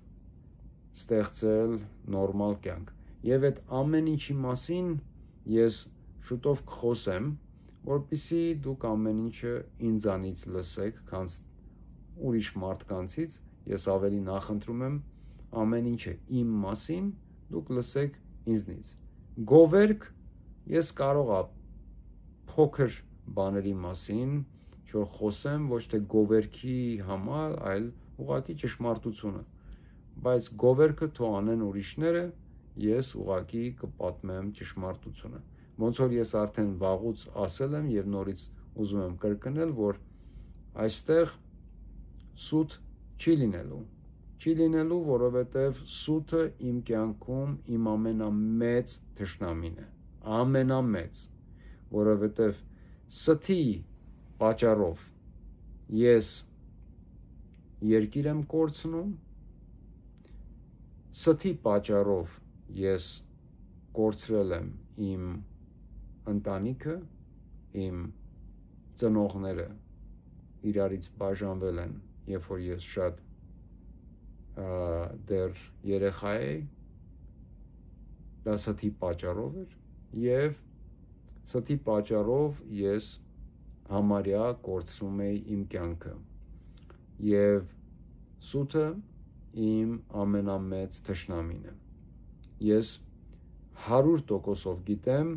ստեղծել նորմալ կյանք։ Եվ այդ ամեն ինչի մասին ես շուտով կխոսեմ, որպեսզի դուք ամեն ինչը ինձանից լսեք, քան ուրիշ մարդկանցից։ Ես ավելի նախընտրում եմ ամեն ինչը իմ մասին դուք լսեք ինձնից։ Գովերք ես կարող եմ փոքր բաների մասին որ խոսեմ ոչ թե գովերքի համար, այլ ուղղակի ճշմարտությունը, բայց գովերքը թող անեն ուրիշները, ես ուղղակի կպատմեմ ճշմարտությունը։ Ոնց որ ես արդեն վաղուց ասել եմ եւ նորից ուզում եմ կրկնել, որ այստեղ սուտ չի լինելու, որովհետեւ սուտը իմ կյանքում իմ ամենամեծ թշնամին է, ամենամեծ, որովհետեւ ստի պատճառով ես երկիր եմ կորցնում, ստի պատճառով ես կորցրել եմ իմ ընտանիքը, իմ ծնողները իրարից բաժանվել են, երբ որ ես շատ դեռ երեխա էի, դա ստի պատճառով էր եւ ստի պատճառով ես համարյա կորցնում էի իմ կյանքը եւ սուտը իմ ամենամեծ թշնամին է։ Ես 100% գիտեմ,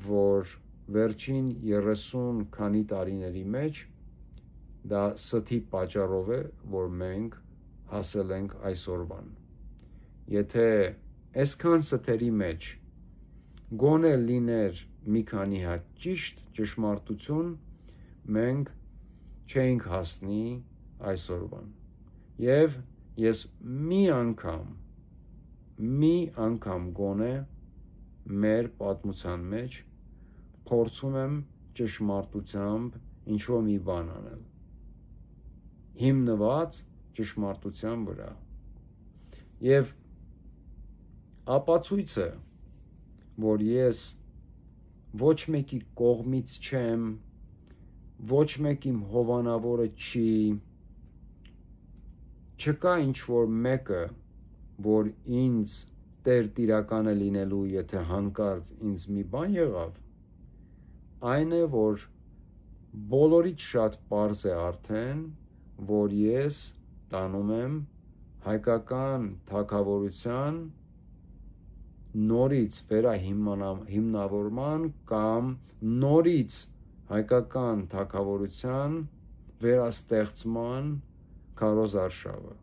որ վերջին 30 քանի տարիների մեջ դա ստի պատճառով է, որ մենք հասել ենք այսօրվան։ Եթե այսքան ստերի մեջ գոնե լիներ մի քանի հատ ճիշտ ճշմարտություն, մենք չէինք հասնի այսօրվան։ Եվ ես մի անգամ գոնե մեր պատմության մեջ փորձում եմ ճշմարտությամբ ինչ-որ մի բան անել, հիմնված ճշմարտության վրա։ Եվ ապացույցը, որ ես ոչ մեկի կողմից չեմ, ոչ մեկ իմ հովանավորը չի, չկա ինչ-որ մեկը, որ ինձ տեր տիրական է լինելու, եթե հանկարծ ինձ մի բան եղավ, այն է, որ բոլորից շատ պարզ է արդեն, որ ես տանում եմ հայկական թագավորության նորից վերահիմնավորման կամ նորից հայկական թագավորության վերաստեղծման քարոզարշավը։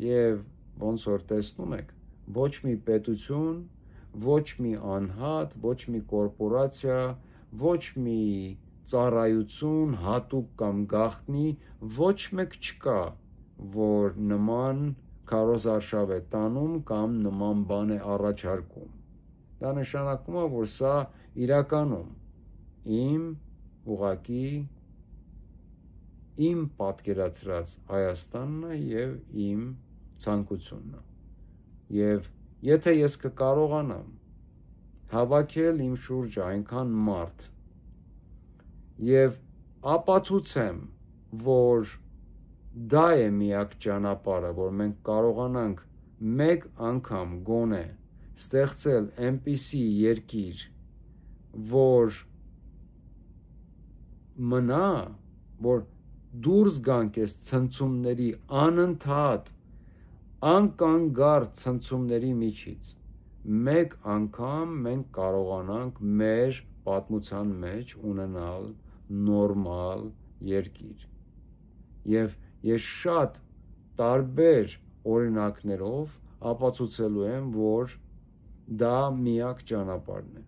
Եվ ոնց որ տեսնում եք, ոչ մի պետություն, ոչ մի անհատ, ոչ մի կորպորացիա, ոչ մի ծառայություն, հատուկ կամ գաղտնի, ոչ մեկ չկա, որ նման քարոզարշավ է տանում կամ նման բան է առաջարկում։ Դա նշանակում է, որ սա իրականում իմ պատկերացրած Հայաստանն է եւ իմ ցանկությունն է։ Եվ եթե ես կկարողանամ հավաքել իմ շուրջը այնքան մարդ եւ ապացուցեմ, որ դա է միակ ճանապարհը, որ մենք կարողանանք մեկ անգամ գոնե ստեղծել այնպիսի երկիր, որ մնա, որ դուրս գանք այս ցնցումների անընդհատ անկանգառ ցնցումների միջից, մեկ անգամ մենք կարողանանք մեր պատմության մեջ ունենալ նորմալ երկիր։ Եվ ես շատ տարբեր օրինակներով ապացուցելու եմ, որ դա միակ ճանապարհն է,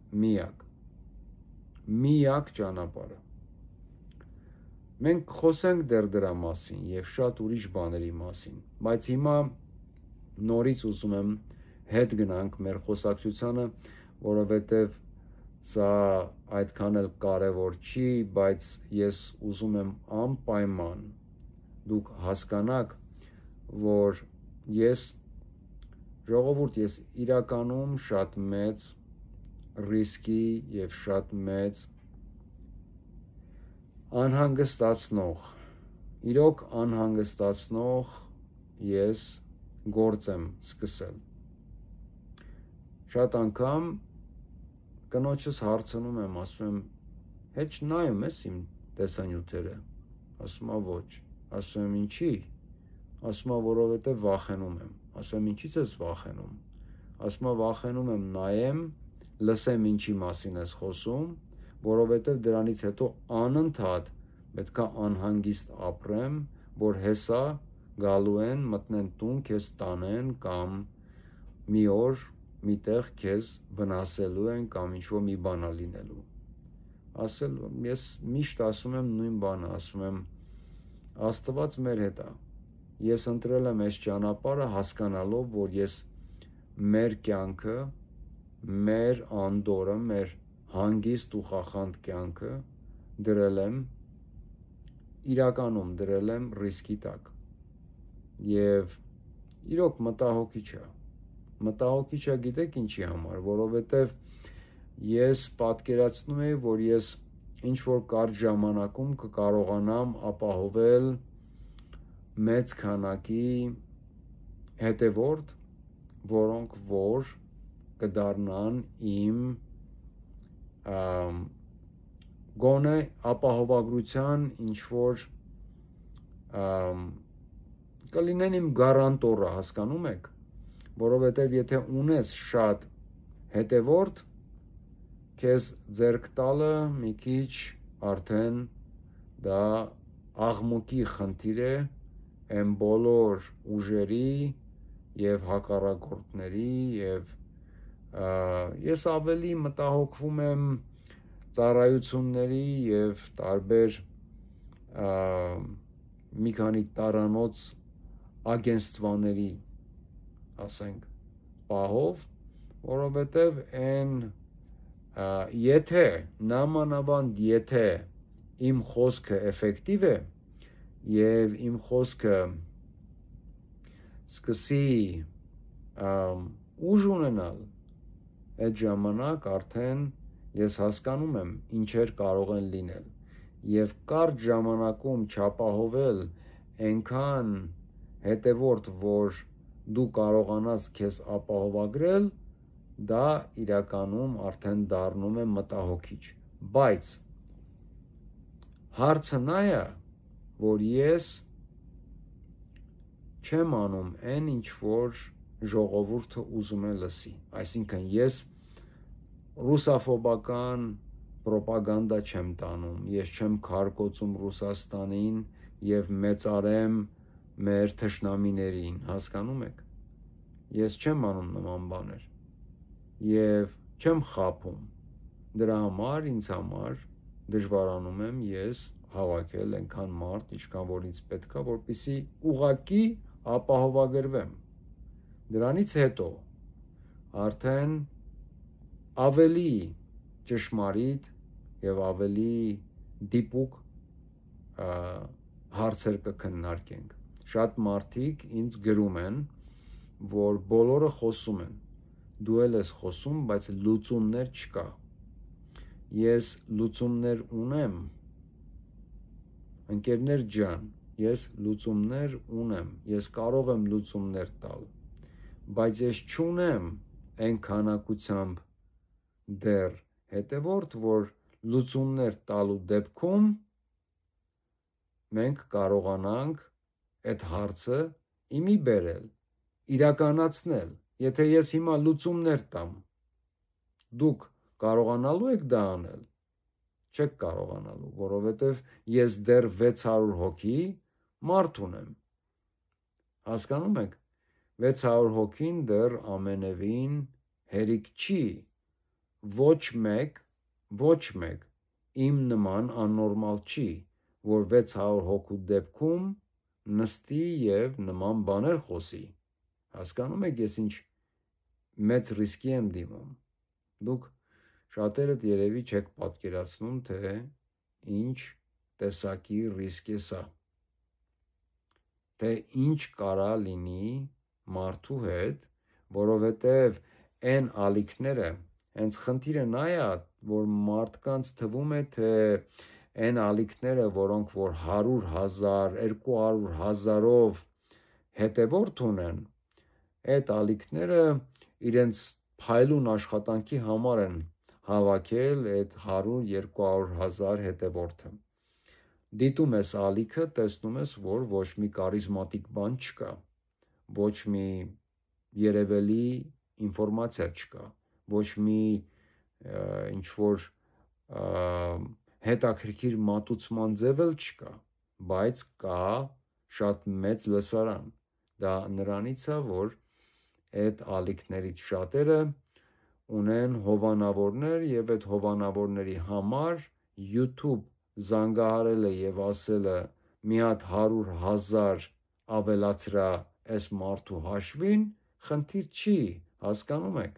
միակ ճանապարհը։ Մենք խոսենք դեռ դրա մասին եւ շատ ուրիշ բաների մասին, բայց հիմա նորից ուզում եմ հետ գնանք մեր խոսակցությանը, որովհետեւ սա այդքան էլ կարևոր չի, բայց ես ուզում եմ անպայման դուք հասկանաք, որ ժողովուրդ, ես իրականում շատ մեծ ռիսկի եւ շատ մեծ անհանգստացնող իրոք անհանգստացնող ես գործ եմ սկսել։ Շատ անգամ կնոջս հարցնում եմ, ասում եմ, հեչ նայում ես իմ տեսանյութերը, ասում է ոչ, ասում եմ ինչի, ասում է որովհետև վախենում եմ, ասում եմ ինչից ես վախենում, ասում է վախենում եմ նայեմ, լսեմ ինչի մասին ես խոսում, որովհետև դրանից հետո անընդհատ պետք է անհանգիստ ապրեմ, որ հեսա գալու են, մտնեն տուն, քեզ տանեն կամ մի օր միտեղ քեզ վնասելու են կամ ինչ-որ մի բան է լինելու։ Ես միշտ ասում եմ նույն բանը, ասում եմ Աստված մեր հետ է։ Ես ընտրել եմ այս ճանապարհը հասկանալով, որ ես մեր կյանքը, մեր անդորրը, մեր հանգիստ ու խախանդ կյանքը իրականում դրել եմ ռիսկի տակ։ Եվ իրոք մտահոգիչ է։ Մտահոգիչ է գիտեք ինչի համար, որովհետև ես պատկերացնում եի, որ ես ինչ-որ կարճ ժամանակում կկարողանամ ապահովել մեծ քանակի հետևորդ, որոնք որ կդառնան իմ գոնե ապահովագրության ինչ-որ կլինեն իմ գարանտորը, հասկանում եք, որովհետև եթե ունես շատ հետևորդ, քեզ ձեռք տալը մի քիչ արդեն դա աղմուկի խնդիր է այն բոլոր ուժերի եւ հակառակորդների եւ ես ավելի մտահոգվում եմ ծառայությունների եւ տարբեր մի քանի տարանոց ագենստվաների, ասենք, պահով, որովհետև այն եթե նամանավանդ եթե իմ խոսքը էֆեկտիվ է եւ իմ խոսքը սկսի ուժ ունենալ, այդ ժամանակ արդեն ես հասկանում եմ ինչեր կարող են լինել եւ կարճ ժամանակում չապահովել այնքան հետևորդ, որ դու կարողանաս քեզ ապահովագրել, դա իրականում արդեն դառնում է մտահոգիչ, բայց հարցը նա է, որ ես չեմ անում այն ինչ որ ժողովուրդը ուզում է լսի, այսինքն ես ռուսաֆոբական պրոպագանդա չեմ տանում, ես չեմ քարկոծում Ռուսաստանին եւ մեծարեմ մեր թշնամիներին, հասկանում եք, ես չեմ անում նման բաներ եւ չեմ խաբում, դրա համար ինձ համար դժվարանում եմ ես հավաքել այնքան մարդ, ինչքան որ ինձ պետք է, որպեսզի ուղղակի ապահովագրվեմ, դրանից հետո արդեն ավելի ճշմարիտ եւ ավելի դիպուկ հարցեր կքննարկենք, շատ մարդիկ ինձ գրում են, որ բոլորը խոսում են, դու էլ ես խոսում, բայց լուծումներ չկա, ես լուծումներ ունեմ, ընկերներ ջան, ես լուծումներ ունեմ, ես կարող եմ լուծումներ տալ, բայց ես չունեմ այն քանակությամբ դեռ հետևորդ, որ լուծումներ տալու դեպքում մենք կարողանանք այդ հարցը իմի բերել, իրականացնել, եթե ես հիմա լուծումներ տամ, դուք կարողանալու եք դա անել, չեք կարողանալու, որովհետև ես դեռ 600 հոգի մարդ ունեմ, հասկանում եք, 600 հոգին դեռ ամենևին հերիք չի, ոչ մեկ իմ նման աննորմալ չի, որ 600 հոգու դեպքում նստի եւ նման բաներ խոսի, հասկանում եք ես ինչ մեծ ռիսկի եմ դիմում, դուք շատերդ երևի չեք պատկերացնում, թե ինչ տեսակի ռիսկ է սա, թե ինչ կարա լինի մարդու հետ, որովհետև այն ալիքները, հենց խնդիրը նա է, որ մարդկանց թվում է, թե այն ալիքները, որոնք որ 100,000, 200,000-ով հետևորդ ունեն, այդ ալիքները իրենց փայլուն աշխատանքի համար են հավաքել այդ 100-200,000 հետևորդը։ Դիտում ես ալիքը, տեսնում ես, որ ոչ մի կարիզմատիկ բան չկա, ոչ մի երևելի ինֆորմացիա չկա, ոչ մի ինչ-որ հետաքրքիր մատուցման ձև էլ չկա, բայց կա շատ մեծ լսարան։ Դա նրանից է, որ այդ ալիքներից շատերը ունեն հովանավորներ եւ այդ հովանավորների համար YouTube զանգահարել է եւ ասել է մի հատ 100,000 ավելացրա այս մարդու հաշվին, խնդիր չի, հասկանում եք,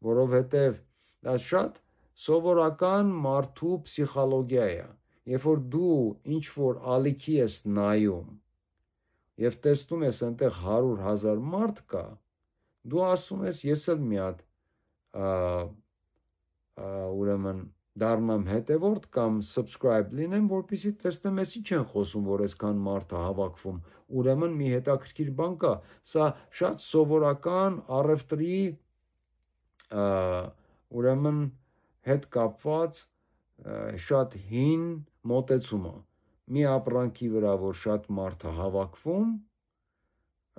որովհետեւ դա շատ սովորական մարդու պսիխոլոգիա է, երբ որ դու ինչ որ ալիքի ես նայում եւ տեսնում ես այնտեղ 100,000 մարդ կա, դու ասում ես ես էլ մի հատ ուրեմն դառնամ հետևորդ կամ subscribe լինեմ, որպեսզի տեսնեմ ես ինչ են խոսում, որ այսքան մարդ է հավաքվում, ուրեմն մի հետաքրքիր բան կա, սա շատ սովորական առևտրի ուրեմն հետ կապված շատ հին մոտեցում է, մի ապրանքի վրա, որ շատ մարդ է հավաքվում,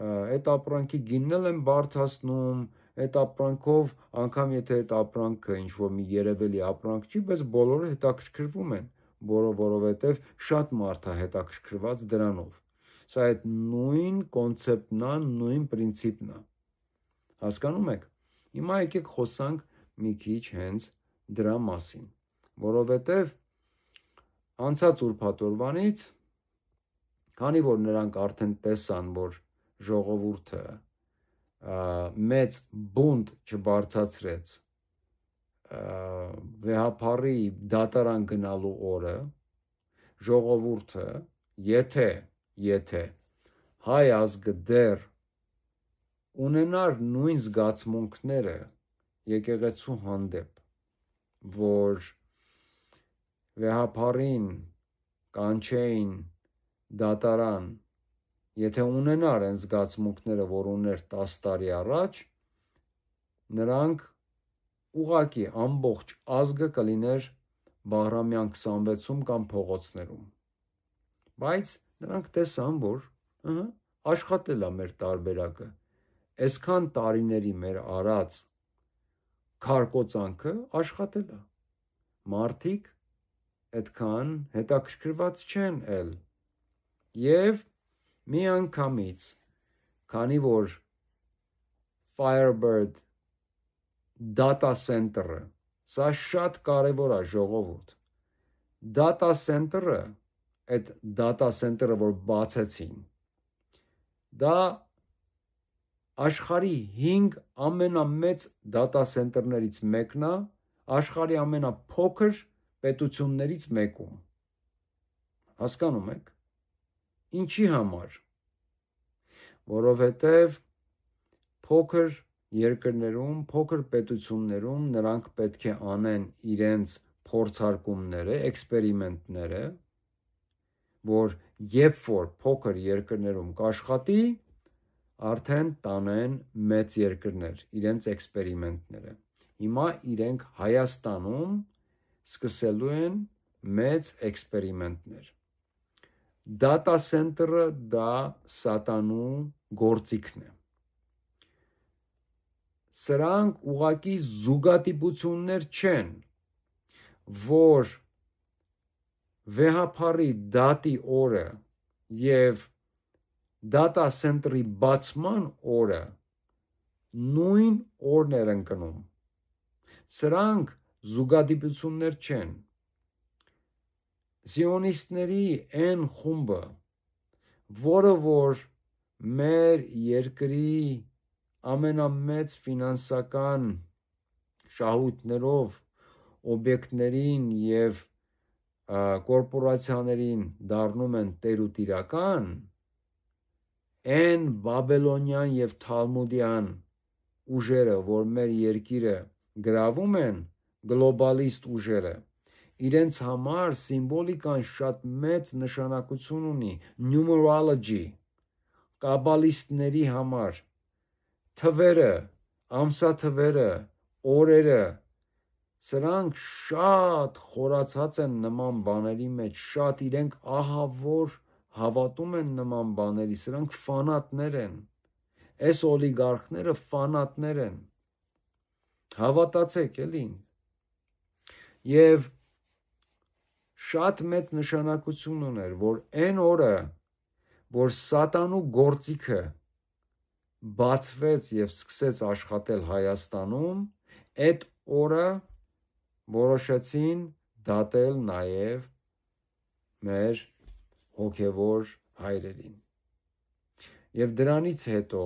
այդ ապրանքի գինն էլ են բարձրացնում, այդ ապրանքով, անգամ եթե այդ ապրանքը ինչ-որ մի երևելի ապրանք չի, բայց բոլորը հետաքրքրվում են, որովհետև շատ մարդ է հետաքրքրված դրանով։ Սա այդ նույն կոնցեպտն է, նույն պրինցիպն է։ Հասկանում եք։ Հիմա եկեք խոսանք մի քիչ հենց դրա մասին, որովհետև անցած ուրբաթ օրվանից, քանի որ նրանք արդեն տեսան, որ ժողովուրդը մեծ բունտ չբարձրացրեց վեհափառի դատարան գնալու օրը, ժողովուրդը, եթե հայ ազգը դեռ ունենար նույն զգացմունքները եկեղեցու հանդեպ, որ վեհափառին կանչեին դատարան, եթե ունենար այն զգացմունքները, որ ուներ 10 տարի առաջ, նրանք ուղղակի ամբողջ ազգը կլիներ Բաղրամյան 26-ում կամ փողոցներում։ Բայց նրանք տեսան, որ աշխատել է մեր տարբերակը, այսքան տարիների մեր արած քարկոծանքը աշխատել է, մարդիկ այդքան հետաքրքրված չեն էլ, եւ մի անգամից, քանի որ Firebird data center-ը, սա շատ կարևոր է ժողովուրդ, data center-ը, այդ data center-ը, որ բացեցին, դա աշխարհի 5 ամենամեծ data center-ներից մեկն է, աշխարհի ամենափոքր պետություններից մեկում։ Հասկանում եք։ Ինչի համար, որովհետև փոքր երկրներում, փոքր պետություններում նրանք պետք է անեն իրենց փորձարկումները, էքսպերիմենտները, որ երբ որ փոքր երկրներում կաշխատի, արդեն տանեն մեծ երկրներ, իրենց էքսպերիմենտները։ Հիմա իրենք Հայաստանում սկսելու են մեծ էքսպերիմենտներ։ Data center-ը դա սատանու գործիքն է։ Սրանք ուղղակի զուգադիպություններ չեն, որ վեհափառի դատի օրը եւ data center-ի բացման օրը նույն օրն էր ընկնում։ Սրանք զուգադիպություններ չեն։ Զիոնիստների այն խումբը, որը որ մեր երկրի ամենամեծ ֆինանսական շահույթներով օբյեկտներին եւ կորպորացիաներին դառնում են տեր ու տիրական, այն բաբելոնյան եւ թալմուդյան ուժերը, որ մեր երկիրը գրավում են, գլոբալիստ ուժերը, իրենց համար սիմվոլիկան շատ մեծ նշանակություն ունի, numerology, կաբալիստների համար, թվերը, ամսաթվերը, օրերը, սրանք շատ խորացած են նման բաների մեջ, շատ իրենք ահավոր հավատում են նման բաների, սրանք ֆանատներ են, այս օլիգարխները ֆանատներ են, հավատացեք էլի, և շատ մեծ նշանակություն ուներ, որ այն օրը, որ սատանու գործիքը բացվեց և սկսեց աշխատել Հայաստանում, այդ օրը որոշեցին դատել նաև մեր հոգևոր հայրերին։ Եվ դրանից հետո,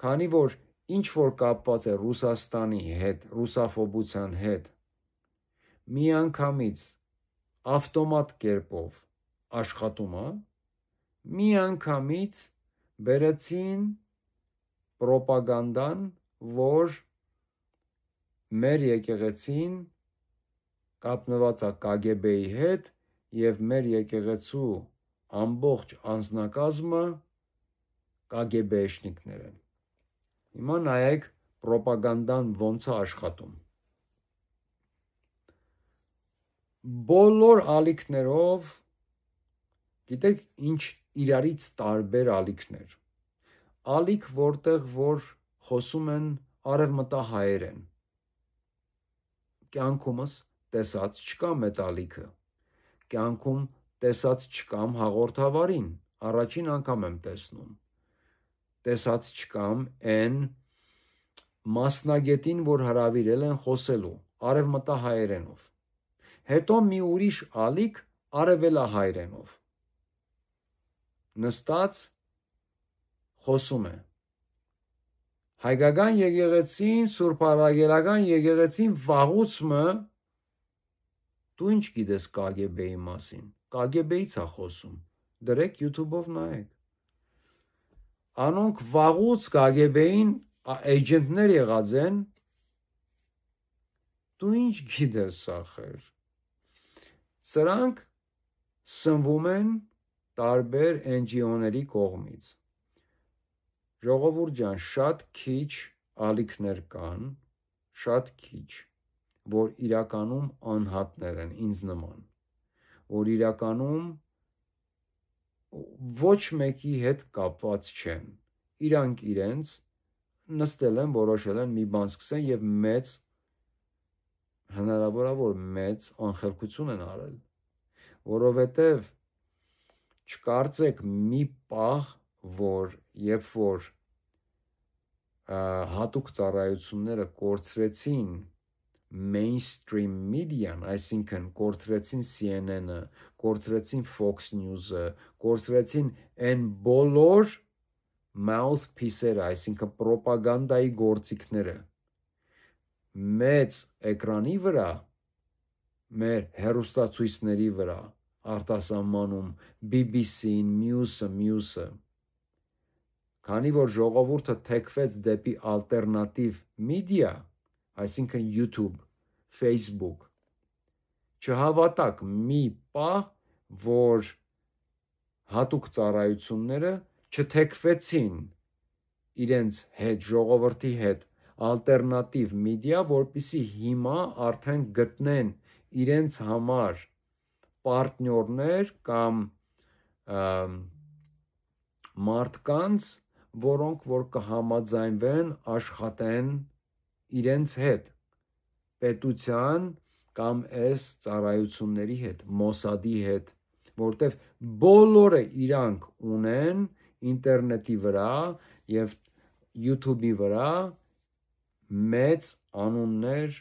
քանի որ ինչ որ կապված է Ռուսաստանի հետ, ռուսաֆոբության հետ, միանգամից ավտոմատ կերպով աշխատում է, միանգամից բերեցին պրոպագանդան, որ մեր եկեղեցին կապնված է KGB-ի հետ և մեր եկեղեցու ամբողջ անձնակազմը KGB-շնիկներ են։ Հիմա նայեք պրոպագանդան ոնց է աշխատում։ Բոլոր ալիքներով, գիտեք ինչ իրարից տարբեր ալիքներ։ Ալիք, որտեղ որ խոսում են արևմտահայերեն։ Կյանքումս տեսած չկամ այդ ալիքը, կյանքում տեսած չկամ հաղորդավարին, առաջին անգամ եմ տեսնում, տեսած չկամ այն մասնագետին, որ հրավիրել են խոսելու արևմտահայերենով, հետո մի ուրիշ ալիք արևելահայերենով, նստած խոսում է, հայկական եկեղեցին, Սուրբ Արաքելական եկեղեցին վաղուց մը, դու ինչ գիտես KGB-ի մասին, KGB-ից է խոսում, դրեք YouTube-ով նայեք, անոնք վաղուց KGB-ին էջենտներ եղած են, դու ինչ գիտես ախր, սրանք սնվում են տարբեր NGO-ների կողմից, ժողովուրդ ջան, շատ քիչ ալիքներ կան, շատ քիչ, որ իրականում անհատներ են ինձ նման, որ իրականում ոչ մեկի հետ կապված չեն, իրանք իրենց նստել են, որոշել են մի բան սկսեն և մեծ, հնարավոր է, որ մեծ անխելքություն են արել, որովհետև չկարծեք մի պահ, որ երբ որ հատուկ ծառայությունները կորցրեցին mainstream media-ն, այսինքն կորցրեցին CNN-ը, կորցրեցին Fox News-ը, կորցրեցին այն բոլոր mouthpiece-երը, այսինքն պրոպագանդայի գործիքները, մեծ էկրանի վրա, մեր հեռուստացույցների վրա, արտասահմանում, BBC-ն, մյուսը, քանի որ ժողովուրդը թեքվեց դեպի ալտերնատիվ մեդիա, այսինքն YouTube, Facebook, չհավատակ մի պահ, որ հատուկ ծառայությունները չթեքվեցին իրենց հետ, ժողովրդի հետ, ալտերնատիվ մեդիա, որպեսզի հիմա արդեն գտնեն իրենց համար պարտնյորներ կամ մարդկանց, որոնք որ կհամաձայնվեն աշխատեն իրենց հետ, պետության կամ այս ծառայությունների հետ, Մոսադի հետ, որտև բոլորը իրանք ունեն ինտերնետի վրա և YouTube-ի վրա մեծ անուններ,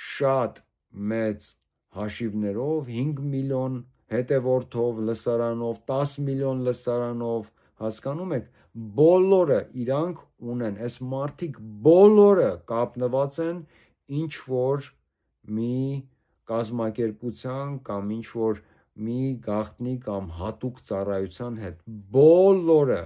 շատ մեծ հաշիվներով, 5 միլիոն հետևորդով, լսարանով, 10 միլիոն լսարանով, հասկանում եք, բոլորը իրանք ունեն, այս մարդիկ բոլորը կապնված են ինչ որ մի կազմակերպության կամ ինչ որ մի գաղտնի կամ հատուկ ծառայության հետ, բոլորը,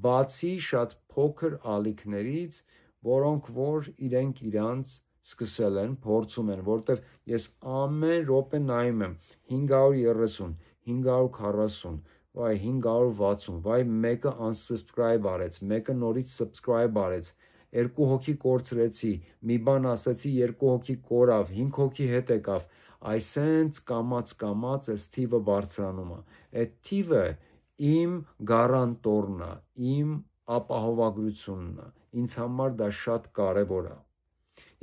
բացի շատ փոքր ալիքներից, որոնք որ իրենք իրանց սկսել են, փորձում են, որտեվ ես ամեն րոպե նայում եմ 530, 540, վայ 560, վայ մեկը unsubscribe արեց, մեկը նորից subscribe արեց, 2 հոգի կորցրեցի, մի բան ասեցի, 2 հոգի կորավ, 5 հոգի հետ եկավ, այսենց կամած այս թիվը բարձրանում է, այդ թիվը իմ գարանտորն է, իմ ապահովագրությունն է, ինձ համար դա շատ կարևոր է,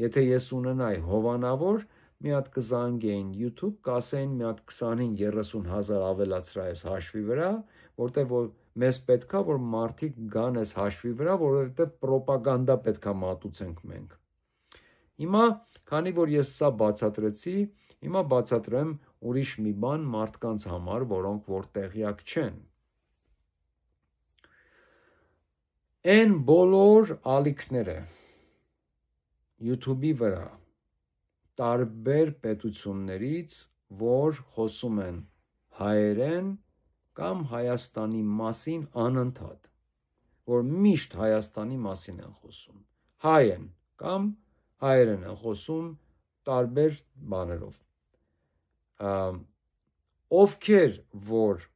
եթե ես ունենայի հովանավոր, մի հատ կզանգեին YouTube, կասեին մի հատ 25-30 հազար ավելացրա ես հաշվի վրա, որտեղ որ մեզ պետք է, որ մարդիկ գան այս հաշվի վրա, որովհետև պրոպագանդա պետք է մատուցենք մենք։ Հիմա, քանի որ ես սա բացատրեցի, հիմա բացատրեմ ուրիշ մի բան մարդկանց համար, որոնք որ տեղյակ չեն։ Այն բոլոր ալիքները YouTube-ի վրա տարբեր պետություններից, որ խոսում են հայերեն կամ Հայաստանի մասին անընդհատ, որ միշտ Հայաստանի մասին են խոսում, հայ են կամ հայերեն են խոսում տարբեր բաներով, ովքեր որ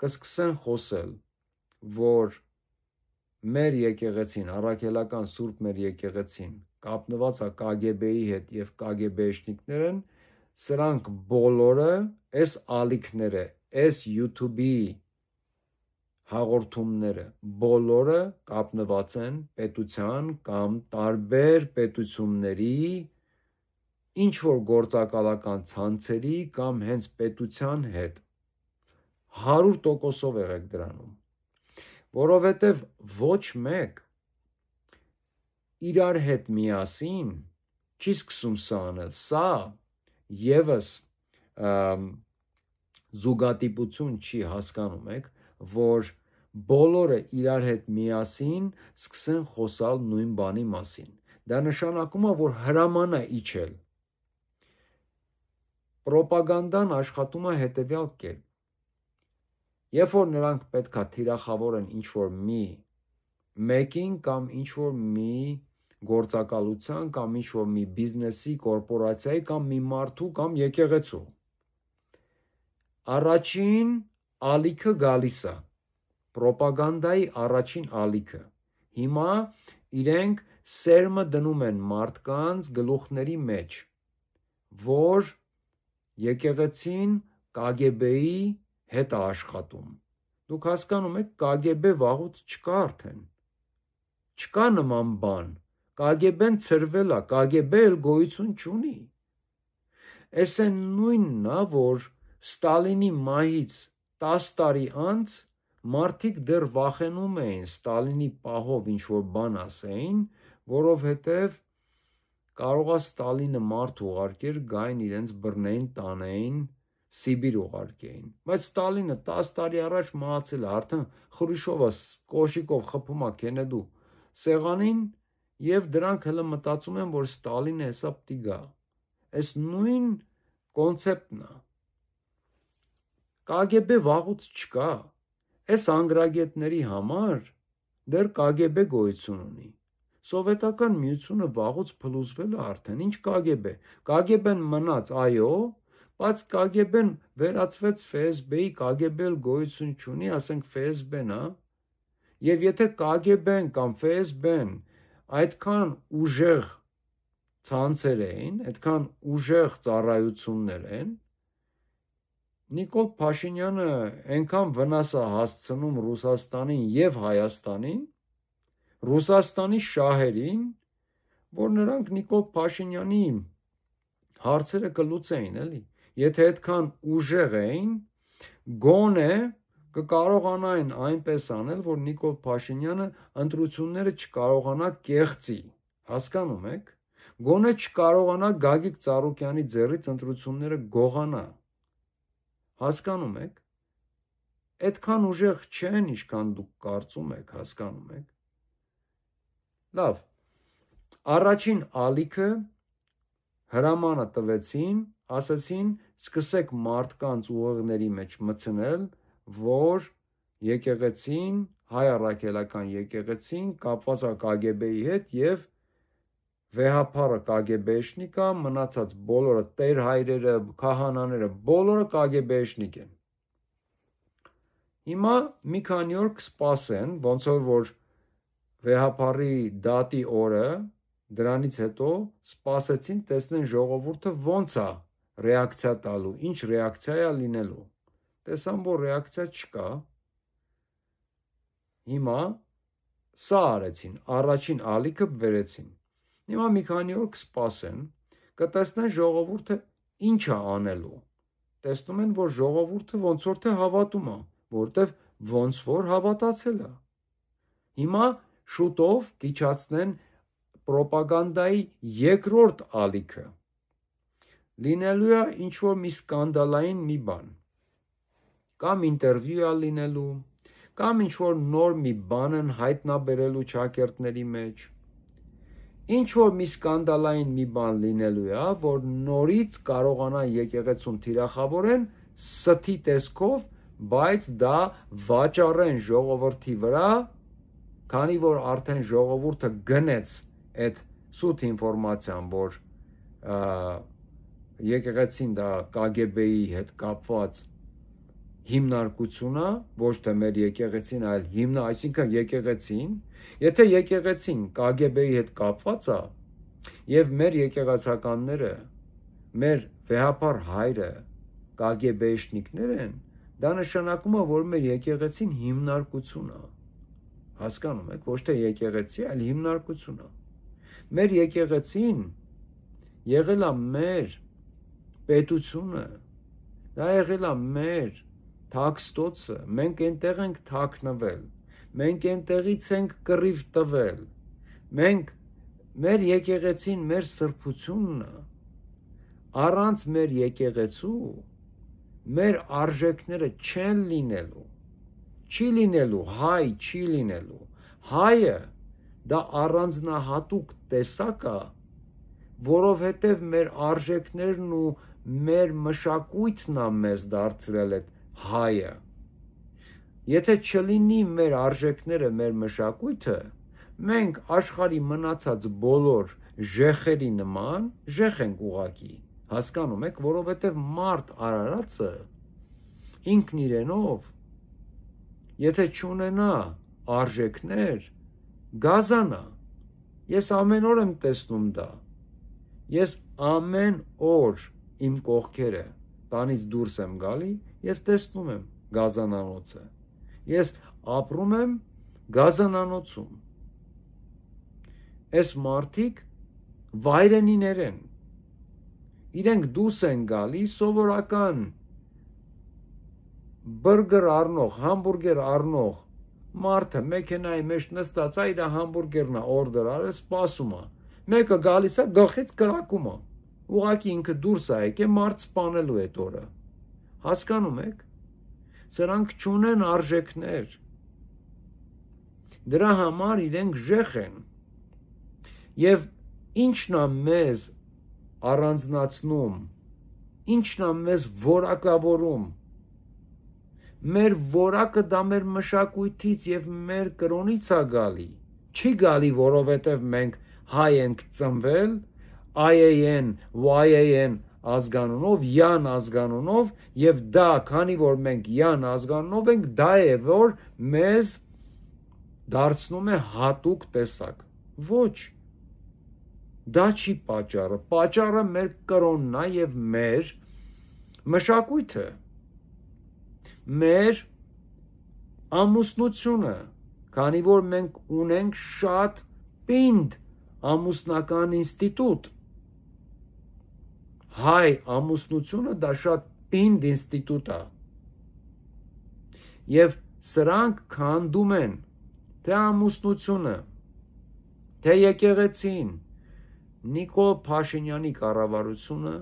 կսկսեն խոսել, որ մեր եկեղեցին, առաքելական սուրբ մեր եկեղեցին կապնված է KGB-ի հետ և KGB-շնիկներն, սրանք բոլորը, այս ալիքները, այս YouTube-ի հաղորդումները, բոլորը կապնված են պետության կամ տարբեր պետությունների ինչ-որ գործակալական ցանցերի կամ հենց պետության հետ, 100%-ով եղեք դրանում, որովհետև ոչ մեկ իրար հետ միասին չի սկսում սա անել, սա ևս զուգատիպություն չի, հասկանում եք, որ բոլորը իրար հետ միասին սկսեն խոսալ նույն բանի մասին, դա նշանակում է, որ հրաման է իջել, պրոպագանդան աշխատում է հետևյալ կերպ, երբ որ նրանք պետք է թիրախավորեն ինչ-որ մի մեկին կամ ինչ-որ մի գործակալության կամ ինչ-որ մի բիզնեսի, կորպորացիայի կամ մի մարդու կամ եկեղեցու, առաջին ալիքը գալիս է, պրոպագանդայի առաջին ալիքը, հիմա իրենք սերմը դնում են մարդկանց գլուխների մեջ, որ եկեղեցին KGB-ի հետ է աշխատում, դուք հասկանում եք, KGB վաղուց չկա արդեն, չկա նման բան, KGB-ն ցրվել է, KGB էլ գոյություն չունի, այս է նույնն է, որ Ստալինի մահից 10 տարի անց մարդիկ դեռ վախենում էին Ստալինի պահով ինչ-որ բան ասեին, որովհետև կարող է Ստալինը մարդ ուղարկեր, գային իրենց բռնեին, տանեին, Սիբիր ուղարկեին, բայց Ստալինը 10 տարի առաջ մահացել է, արդեն Խրուշովը կոշիկով խփում է Քենեդու սեղանին և դրանք հələ մտածում են, որ Ստալինը հեսա պիտի գա, այս նույն կոնցեպտն է, KGB վաղուց չկա, այս անգրագետների համար դեռ KGB գոյություն ունի, սովետական միությունը վաղուց փլուզվել է արդեն, ինչ KGB, KGB-ն մնաց, այո, բայց KGB-ն վերածվեց FSB-ի, KGB-ը գոյություն չունի, ասենք FSB-ն է, և եթե KGB-ն կամ FSB-ն այդքան ուժեղ ցանցեր էին, այդքան ուժեղ ծառայություններ են, Նիկոլ Փաշինյանը այնքան վնաս է հասցնում Ռուսաստանին և Հայաստանին, Ռուսաստանի շահերին, որ նրանք Նիկոլ Փաշինյանի հարցերը կլուծեին, էլի, եթե այդքան ուժեղ էին, գոնե կկարողանային այնպես անել, որ Նիկոլ Փաշինյանը ընտրությունները չկարողանա կեղծի, հասկանում եք, գոնե չկարողանա Գագիկ Ծառուկյանի ձեռից ընտրությունները գողանա, հասկանում եք, այդքան ուժեղ չեն, ինչքան դուք կարծում եք, հասկանում եք, լավ, առաջին ալիքը հրամանը տվեցին, ասացին, սկսեք մարդկանց ուղեղների մեջ մտցնել, որ եկեղեցին, հայ առաքելական եկեղեցին կապված է KGB-ի հետ և վեհապարը կագեբեշնիկ է, մնացած բոլորը տերհայրերը, քահանաները, բոլորը կագեբեշնիկ են։ Հիմա մի քանի օր կսպասեն, ոնց որ վեհապարի դատի օրը, դրանից հետո սպասեցին տեսնեն ժողովուրդը ոնց է ռեակցիա տալու, ինչ ռեակցիա է լինելու։ Տեսան, որ ռեակցիա չկա։ Հիմա սա արեցին, առաջին ալիքը բերեցին։ Հիմա մի քանի օր կսպասեն, կտեսնեն ժողովուրդը ինչ է անելու։ Տեսնում են, որ ժողովուրդը ոնց որ թե հավատում է, որտեվ ոնց որ հավատացել է։ Հիմա շուտով կիչացնեն պրոպագանդայի երկրորդ ալիքը։ Լինելու է ինչ որ մի սկանդալային մի բան։ Կամ ինտերվյու է լինելու, կամ ինչ որ նոր մի բան են հայտնաբերելու ճակերտների մեջ։ Ինչ որ մի սկանդալային մի բան լինելու է, որ նորից կարողանա եկեղեցուն թիրախավորեն սթի տեսքով, բայց դա վաճառեն ժողովրդի վրա, քանի որ արդեն ժողովուրդը գնեց այդ սուտ ինֆորմացիան, որ եկեղեցին դա KGB-ի հետ կապված հիմնարկություն է, ոչ թե մեր եկեղեցին, այլ այսինքն եկեղեցին, եթե եկեղեցին KGB-ի հետ կապված է, եւ մեր եկեղեցականները, մեր վեհապար հայրը KGB-շնիկներ են, դա նշանակում է, որ մեր եկեղեցին հիմնարկություն է։ Հասկանում եք, ոչ թե եկեղեցի, այլ հիմնարկություն է։ Մեր եկեղեցին եղել է մեր պետությունը, դա եղել է մեր թաքստոցը, մենք այնտեղ ենք թաքնվել, մենք այնտեղից ենք կռիվ տվել, մեր եկեղեցին մեր սրբությունն է, առանց մեր եկեղեցու մեր արժեքները չեն լինելու, չի լինելու, հայ չի լինելու, հայը դա առանձնահատուկ տեսակ է, որովհետև մեր արժեքներն ու մեր մշակույթն է մեզ դարձրել այդ հայը։ Եթե չլինի մեր արժեքները, մեր մշակույթը, մենք աշխարհի մնացած բոլոր ժեխերի նման ժեխ ենք ուղակի, հասկանում եք, որովհետև մարդ արարածը ինքն իրենով, եթե չունենա արժեքներ, գազանա։ Ես ամեն օր եմ տեսնում դա։ Ես ամեն օր իմ կողքերը տանից դուրս եմ գալի եւ տեսնում եմ գազանանոցը։ Ես ապրում եմ գազանանոցում։ Այս մարդիկ վայրենիներ են։ Իրենք դուրս են գալի սովորական բուրգեր առնող, համբուրգեր առնող մարդը մեքենայի մեջ նստած է, իր համբուրգերն է օրդեր արել, սպասում է։ Մեկը գալիս է, գլխից կրակում է։ Ուղղակի ինքը դուրս է եկել մարդ սպանելու այդ օրը։ Հասկանում եք։ Սրանք չունեն արժեքներ։ Դրա համար իրենք ժեխ են։ Եվ ինչն է մեզ առանձնացնում, ինչն է մեզ որակավորում։ Մեր որակը դա մեր մշակույթից եւ մեր կրոնից է գալի։ Չի գալի, որովհետեւ մենք հայ ենք ծնվել, IAN, YAN ազգանունով, յան ազգանունով եւ դա, քանի որ մենք յան ազգանունով ենք, դա է որ մեզ դարձնում է հատուկ տեսակ։ Ոչ։ Դա չի պատճառը։ Պատճառը մեր կրոնն է եւ մեր մշակույթը։ Մեր ամուսնությունը, քանի որ մենք ունենք շատ պինդ ամուսնական ինստիտուտ։ Հայ ամուսնությունը դա շատ պինդ ինստիտուտ է։ Եվ սրանք քանդում են թե ամուսնությունը, թե եկեղեցին, Նիկոլ Փաշինյանի կառավարությունը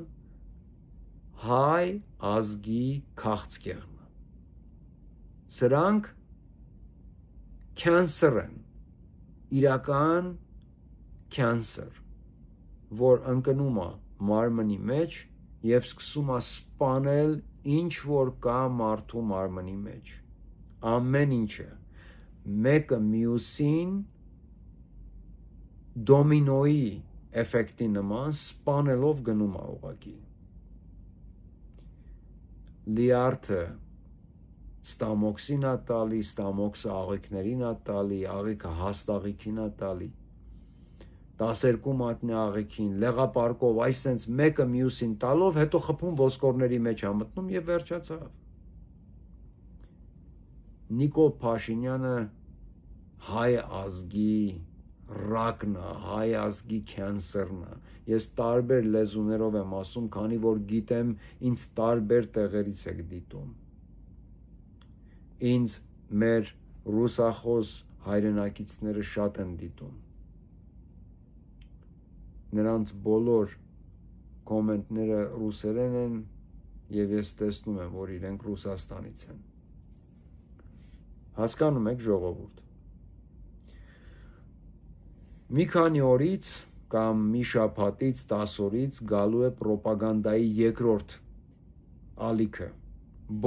հայ ազգի քաղցկեղն է։ Սրանք կյանսեր են, իրական կյանսեր, որ ընկնում է մարմնի մեջ եւ սկսում է սպանել ինչ որ կա մարդու մարմնի մեջ։ Ամեն ինչը մեկը մյուսին դոմինոյի էֆեկտի նման սպանելով գնում է ուղղակի։ Լիարդը ստամոքսին է տալի, ստամոքսը աղիքներին է տալի, աղիքը հաստ աղիքին է տալի, 12 մատնի աղիքին, լեղապարկով, այսենց մեկը մյուսին տալով, հետո խփում ոսկորների մեջ է մտնում եւ վերջացավ։ Նիկոլ Փաշինյանը հայ ազգի ռակն է, հայ ազգի քանսերն է։ Ես տարբեր լեզուներով եմ ասում, քանի որ գիտեմ, ինձ տարբեր տեղերից եք դիտում։ Ինձ մեր ռուսախոս հայրենակիցները շատ են դիտում։ Նրանց բոլոր կոմենտները ռուսերեն են եւ ես տեսնում եմ, որ իրենք Ռուսաստանից են։ Հասկանում եք, ժողովուրդ։ Մի քանի օրից կամ մի շաբաթից 10 օրից գալու է ռոպագանդայի երկրորդ ալիքը։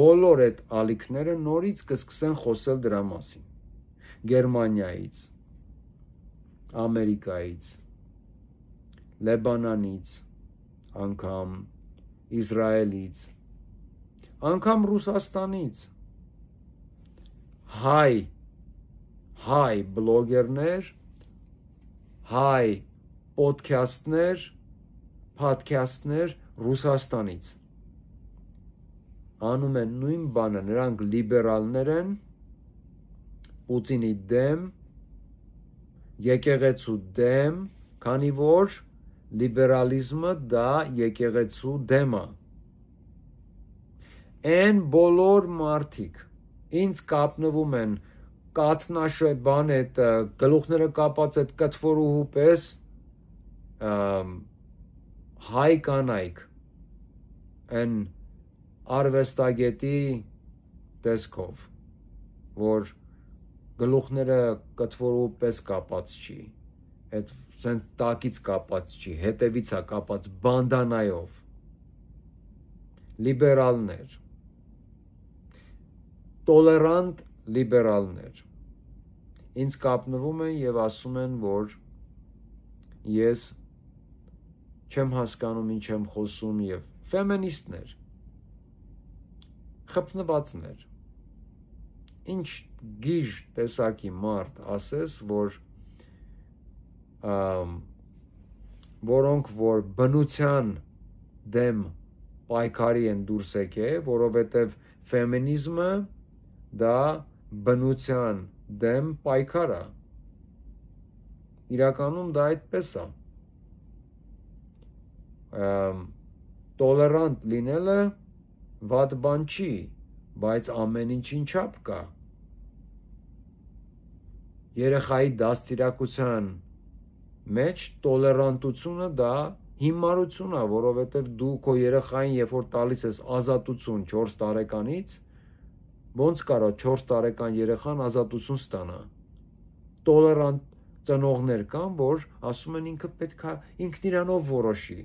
Բոլոր այդ ալիքները նորից կսկսեն խոսել դրա մասին։ Գերմանիայից, Ամերիկայից, Լեբանանից, անգամ Իսրայելից, անգամ Ռուսաստանից հայ բլոգերներ, հայ պոդքասթներ Ռուսաստանից անում են նույն բանը, նրանք լիբերալներ են, Պուտինի դեմ, եկեղեցու դեմ, քանի որ լիբերալիզմը դա եկեղեցու դեմ է։ Այն բոլոր մարդիկ ինձ կապնվում են կաթնաշե բան այդ գլուխները կապած այդ կտվորուհու պես հայ կանայք այն արվեստագետի տեսքով, որ գլուխները կտվորուհու պես կապած չի, այդ սենց տակից կապած չի, հետևից է կապած բանդանայով, լիբերալներ, տոլերանտ լիբերալներ ինձ կապնվում են եւ ասում են, որ ես չեմ հասկանում ինչ եմ խոսում եւ ֆեմինիստներ, խփնվածներ, ինչ գիժ տեսակի մարդ ասես, որ որոնք որ բնության դեմ պայքարի են դուրս եկել, որովհետեւ ֆեմինիզմը դա բնության դեմ պայքար է։ Իրականում դա այդպես է։ Տոլերանտ լինելը վատ բան չի, բայց ամեն ինչին չափ կա։ Երեխայի դաստիարակության մեջ տոլերանտությունը դա հիմարություն է, որովհետև դու քո երեխային երբ որ տալիս ես ազատություն 4 տարեկանից, ոնց կարա 4 տարեկան երեխան ազատություն ստանա։ Տոլերանտ ծնողներ կան, որ ասում են ինքը պետքա ինքն իրանով որոշի։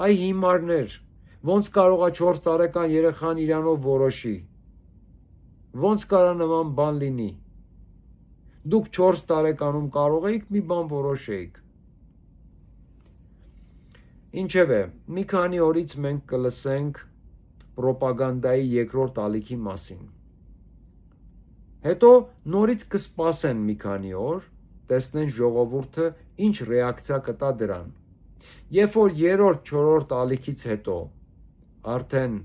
Այ հիմարներ, ոնց կարող է 4 տարեկան երեխան իրանով որոշի։ Ոնց կարա նման բան լինի։ Դուք 4 տարեկանում կարող եք մի բան որոշեիք։ Ինչևէ, մի քանի օրից մենք կլսենք ռոպագանդայի երկրորդ ալիքի մասին։ Հետո նորից կսպասեն մի քանի օր, տեսնեն ժողովուրդը ինչ ռեակցիա կտա դրան։ Երբ որ երրորդ, չորրորդ ալիքից հետո արդեն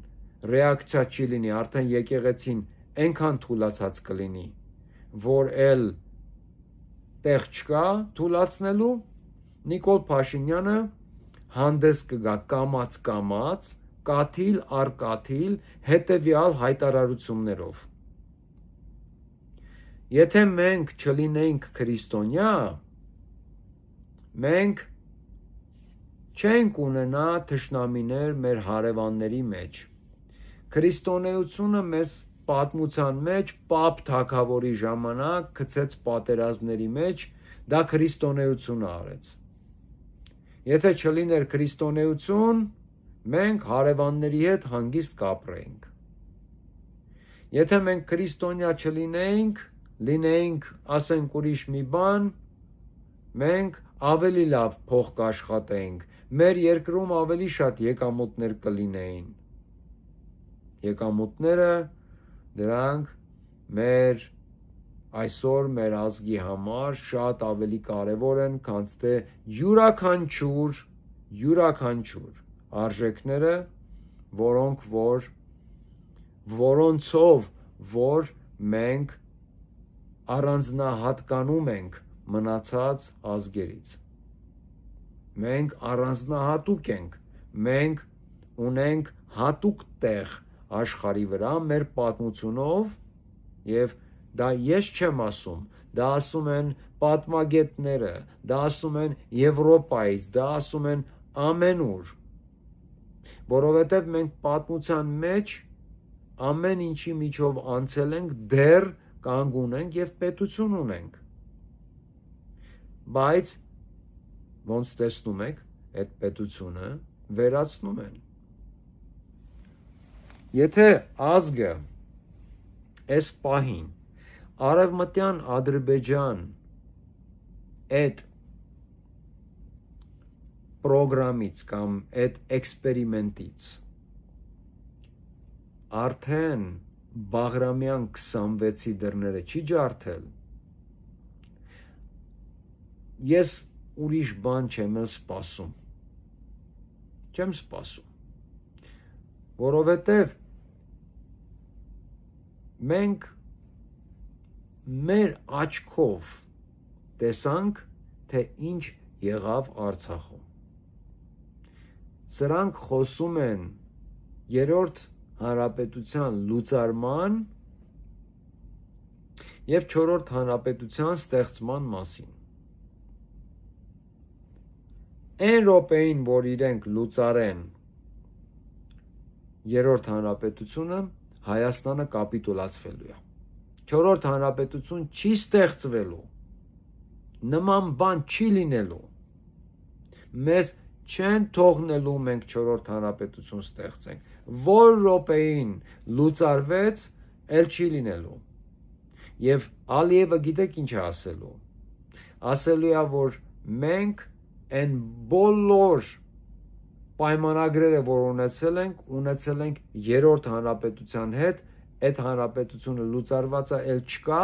ռեակցիա չի լինի, արդեն եկեղեցին այնքան թուլացած կլինի, որ էլ տեղ չկա թուլացնելու, Նիկոլ Փաշինյանը հանդես կգա կամաց, կաթիլ առ կաթիլ հետևյալ հայտարարություններով։ Եթե մենք չլինենք քրիստոնյա, մենք չենք ունենա թշնամիներ մեր հարևանների մեջ։ Քրիստոնեությունը մեզ պատմության մեջ Պապ թագավորի ժամանակ գցեց պատերազմների մեջ, դա քրիստոնեությունը արեց։ Եթե չլիներ քրիստոնեություն, մենք հարևանների հետ հանգիստ կապրեինք։ Եթե մենք քրիստոնյա չլինեինք, լինեինք, ասենք ուրիշ մի բան, մենք ավելի լավ փող կաշխատենք, մեր երկրում ավելի շատ եկամուտներ կլինեին։ Եկամուտները դրանք այսօր մեր ազգի համար շատ ավելի կարևոր են, քան թե յուրաքանչյուր արժեքները, որոնցով որ մենք առանձնահատկանում ենք մնացած ազգերից։ Մենք առանձնահատուկ ենք, մենք ունենք հատուկ տեղ աշխարհի վրա մեր պատմությունով, եւ դա ես չեմ ասում, դա ասում են պատմագետները, դա ասում են Եվրոպայից, դա ասում են ամենուր, որովհետև մենք պատմության մեջ ամեն ինչի միջով անցել ենք, դեռ կանգ ունենք եւ պետություն ունենք, բայց ոնց տեսնում եք, այդ պետությունը վերացնում են։ Եթե ազգը այս պահին Արևմտյան Ադրբեջան այդ պրոգրամից կամ այդ էքսպերիմենտից արդեն Բաղրամյան 26-ի դռները չի ջարդել, ես ուրիշ բան չեմ սպասում, որովհետև մենք մեր աչքով տեսանք, թե ինչ եղավ Արցախում։ Սրանք խոսում են երրորդ հանրապետության լուծարման եւ չորրորդ հանրապետության ստեղծման մասին։ Այն րոպեին, որ իրենք լուծարեն երրորդ հանրապետությունը, Հայաստանը կապիտուլացվելու է։ Չորրորդ հանրապետություն չի ստեղծվելու, նման բան չի լինելու։ Մեզ չեն թողնելու մենք չորրորդ հանրապետություն ստեղծենք, որ րոպեին լուծարվեց, էլ չի լինելու։ Եվ Ալիևը գիտեք ինչ է ասելու։ Ասելու է, որ մենք այն բոլոր պայմանագրերը, որ ունեցել ենք երրորդ հանրապետության հետ, այդ հանրապետությունը լուծարված է, էլ չկա,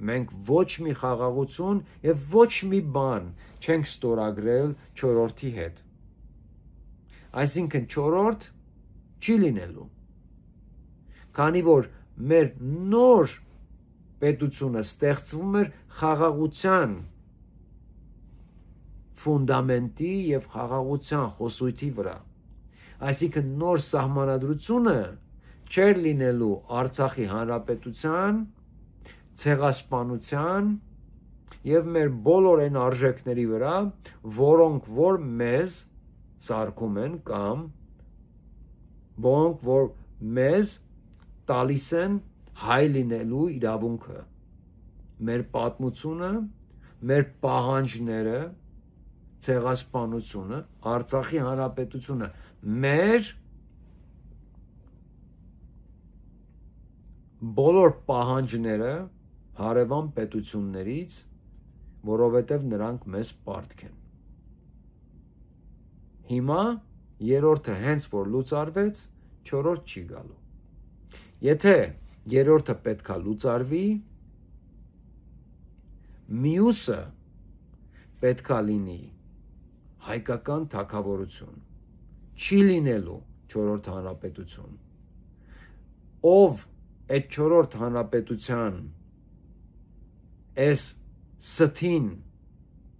մենք ոչ մի խաղաղություն եւ ոչ մի բան չենք ստորագրել չորրորդի հետ։ Այսինքն չորրորդ չի լինելու։ Քանի որ մեր նոր պետությունը ստեղծվում էր խաղաղության ֆունդամենտի եւ խաղաղության խոսույթի վրա։ Այսինքն նոր սահմանադրությունը չէր լինելու Արցախի հանրապետության, ցեղասպանության եւ մեր բոլոր այն արժեքների վրա, որոնք որ մեզ սարքում են կամ որոնք որ մեզ տալիս են հայ լինելու իրավունքը։ Մեր պատմությունը, մեր պահանջները, ցեղասպանությունը, Արցախի հանրապետությունը մեր բոլոր պահանջները հարևան պետություններից, որովհետև նրանք մեզ պարտք են։ Հիմա երրորդը հենց որ լուծարվեց, չորրորդ չի գալու։ Եթե երրորդը պետքա լուծարվի, մյուսը պետքա լինի հայկական թագավորություն, չի լինելու չորրորդ հանրապետություն, ով այդ չորրորդ հանրապետության այս սթին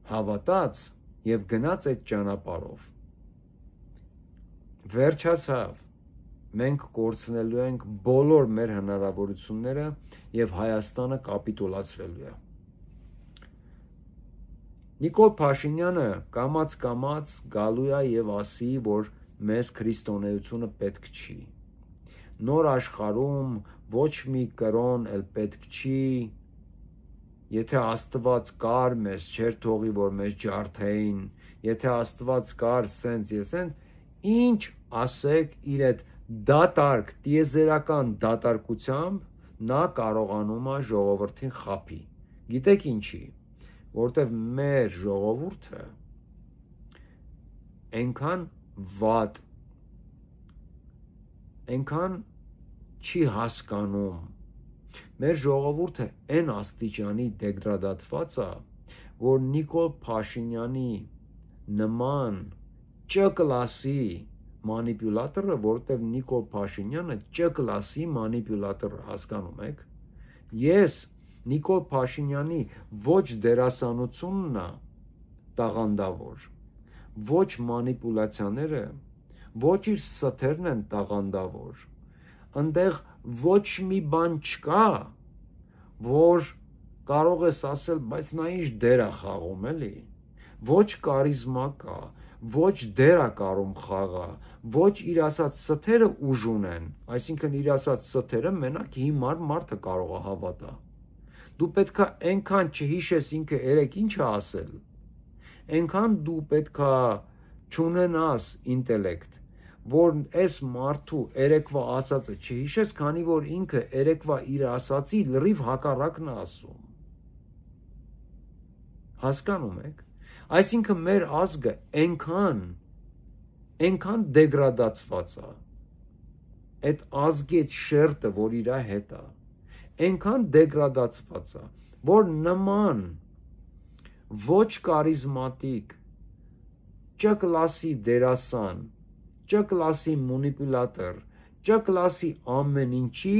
հավատաց եւ գնաց այդ ճանապարհով, վերջացավ, մենք կորցնելու ենք բոլոր մեր հնարավորությունները եւ Հայաստանը կապիտուլացվելու է։ Նիկոլ Փաշինյանը կամաց գալու է եւ ասի, որ մեզ քրիստոնեությունը պետք չի։ Նոր աշխարհում ոչ մի կրոն էլ պետք չի։ Եթե Աստված կար, մեզ չէր թողի, որ մեզ ջարդեին։ Եթե Աստված կար, սենց եւ սենց, ինչ ասեք իր այդ դատարկ, տիեզերական դատարկությամբ նա կարողանում է ժողովրդին խաբի։ Գիտեք ինչի։ որտեվ մեր ժողովուրդը այնքան վատ, այնքան չի հասկանում, մեր ժողովուրդը այն աստիճանի դեգրադատված է, որ Նիկոլ Փաշինյանի նման Չ կլասի մանիպյուլատորը, որտեղ Նիկոլ Փաշինյանը Չ կլասի մանիպյուլատոր է, հասկանում եք։ Ես Նիկոլ Փաշինյանի ոչ դերասանությունն է տաղանդավոր, ոչ մանիպուլյացիաները, ոչ իր ստերն են տաղանդավոր, ընդեղ ոչ մի բան չկա, որ կարող ես ասել, բայց նա ինչ դեր է խաղում, էլի, ոչ կարիզմա կա, ոչ դեր է կարում խաղա, ոչ իր ասած ստերը ուժ ունեն, այսինքն իր ասած ստերը մենակ հիմար մարդը կարող է հավատա։ Դու պետք է այնքան չհիշես ինքը երեք ինչ է ասել, այնքան դու պետք է չունենաս ինտելեկտ, որ այս մարդու երեկվա ասածը չհիշես, քանի որ ինքը երեկվա իր ասածի լրիվ հակառակն է ասում։ Հասկանում եք։ Այսինքն մեր ազգը այնքան դեգրադացված է, այդ ազգի այդ շերտը, որ իր հետ է, այնքան դեգրադացված է, որ նման ոչ կարիզմատիկ Չ կլասի դերասան, Չ կլասի մանիպյուլատոր, Չ կլասի ամեն ինչի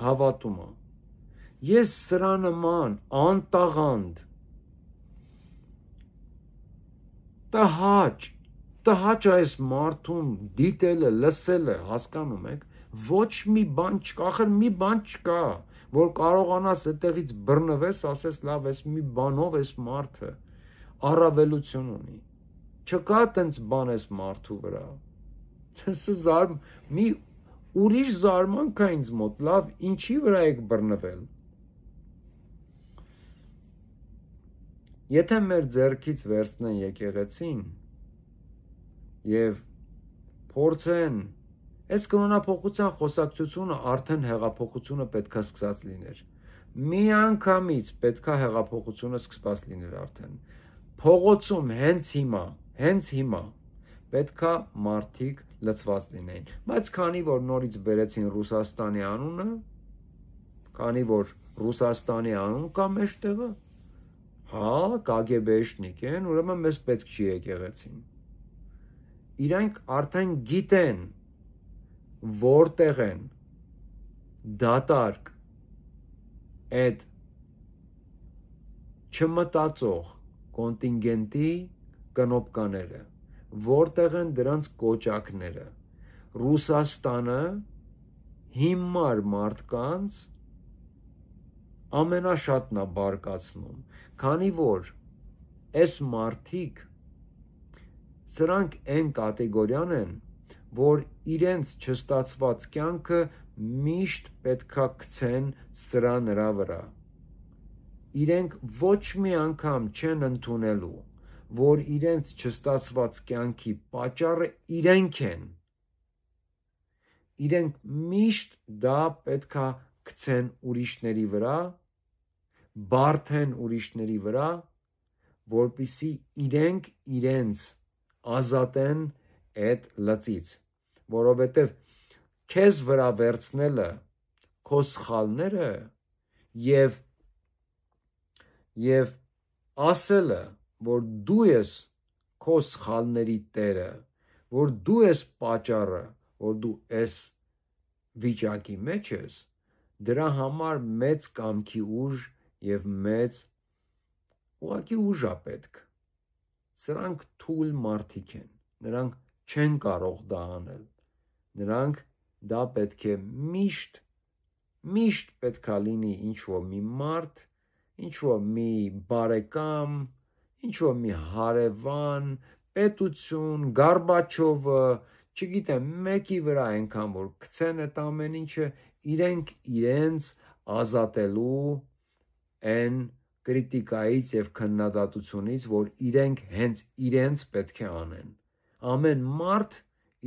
հավատում է։ Ես սրա նման անտաղանդ տհաճ այս մարդուն դիտելը, լսելը, հասկանում եք, ոչ մի բան չկա, ախր մի բան չկա, որ կարողանաս այդտեղից բռնվես, ասես լավ, այս մի բանով այս մարդը առավելություն ունի։ Չկա տենց բան այս մարդու վրա։ Մի ուրիշ զարմանք է ինձ մոտ, լավ, ինչի վրա եք բռնվել։ Եթե մեր ձեռքից վերցնեն եկեղեցին և փորձեն, այս կրոնափոխության խոսակցությունը արդեն հեղափոխությունը պետք է սկսած լիներ։ Միանգամից պետք է հեղափոխությունը սկսված լիներ արդեն։ Փողոցում հենց հիմա պետք է մարդիկ լծված լինեին։ Բայց քանի որ նորից բերեցին Ռուսաստանի անունը, քանի որ Ռուսաստանի անուն կա մեջտեղը, հա, կագեբեշնիկ են, ուրեմն մեզ պետք չի եկեղեցին։ Իրանք արդեն գիտեն, որտեղ են դատարկ այդ չմտածող կոնտինգենտի կնոպկաները, որտեղ են դրանց կոճակները։ Ռուսաստանը հիմար մարդկանց ամենաշատն է բարկացնում, քանի որ այս մարդիկ սրանք այն կատեգորիան են, որ իրենց չստացված կյանքը միշտ պետքա գցեն սրա նրա վրա։ Իրենք ոչ մի անգամ չեն ընդունելու, որ իրենց չստացված կյանքի պատճառը իրենք են։ Իրենք միշտ դա պետքա գցեն ուրիշների վրա, բարդեն ուրիշների վրա, որպեսզի իրենք իրենց ազատեն այդ լծից, որովհետև քեզ վրա վերցնելը քո սխալները և ասելը, որ դու ես քո սխալների տերը, որ դու ես պատճառը, որ դու այս վիճակի մեջ ես, դրա համար մեծ կամքի ուժ և մեծ ուղղակի ուժ է պետք։ Սրանք թույլ մարդիկ են, նրանք չեն կարող դա անել, նրանք դա պետք է միշտ պետք է լինի ինչ-որ մի մարդ, ինչ-որ մի բարեկամ, ինչ-որ մի հարևան, պետություն, Գորբաչովը, չգիտեմ, մեկի վրա այնքան որ գցեն այդ ամեն ինչը, իրենք իրենց ազատելու այն կրիտիկայից և քննադատությունից, որ իրենք հենց իրենց պետք է անեն։ Ամեն մարդ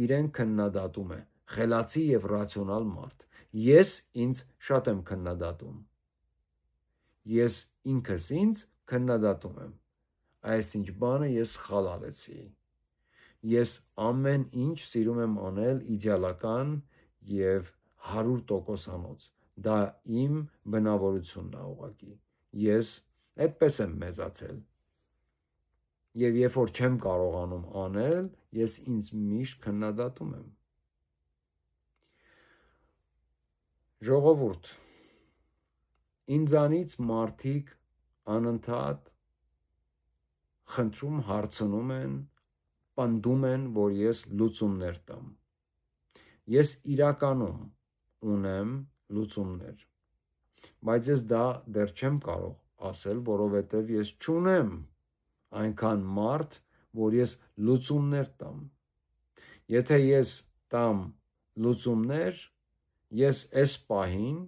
իրեն քննադատում է, խելացի և ռացիոնալ մարդ։ Ես ինձ շատ եմ քննադատում։ Ես ինքս ինձ քննադատում եմ։ Այսինչ բանը ես սխալ արեցի։ Ես ամեն ինչ սիրում եմ անել իդեալական եւ 100%-անոց։ Դա իմ բնավորությունն է ուղղակի։ Ես այդպես եմ մեծացել։ Եվ երբ որ չեմ կարողանում անել, ես ինձ միշտ քննադատում եմ։ Ժողովուրդ, ինձանից մարդիկ անընդհատ խնդրում հարցնում են, պնդում են, որ ես լուծումներ տամ։ Ես իրականում ունեմ լուծումներ, բայց ես դա դեռ չեմ կարող ասել, որովհետև ես չունեմ այնքան մարդ, որ ես լուծումներ տամ։ Եթե ես տամ լուծումներ, ես այս պահին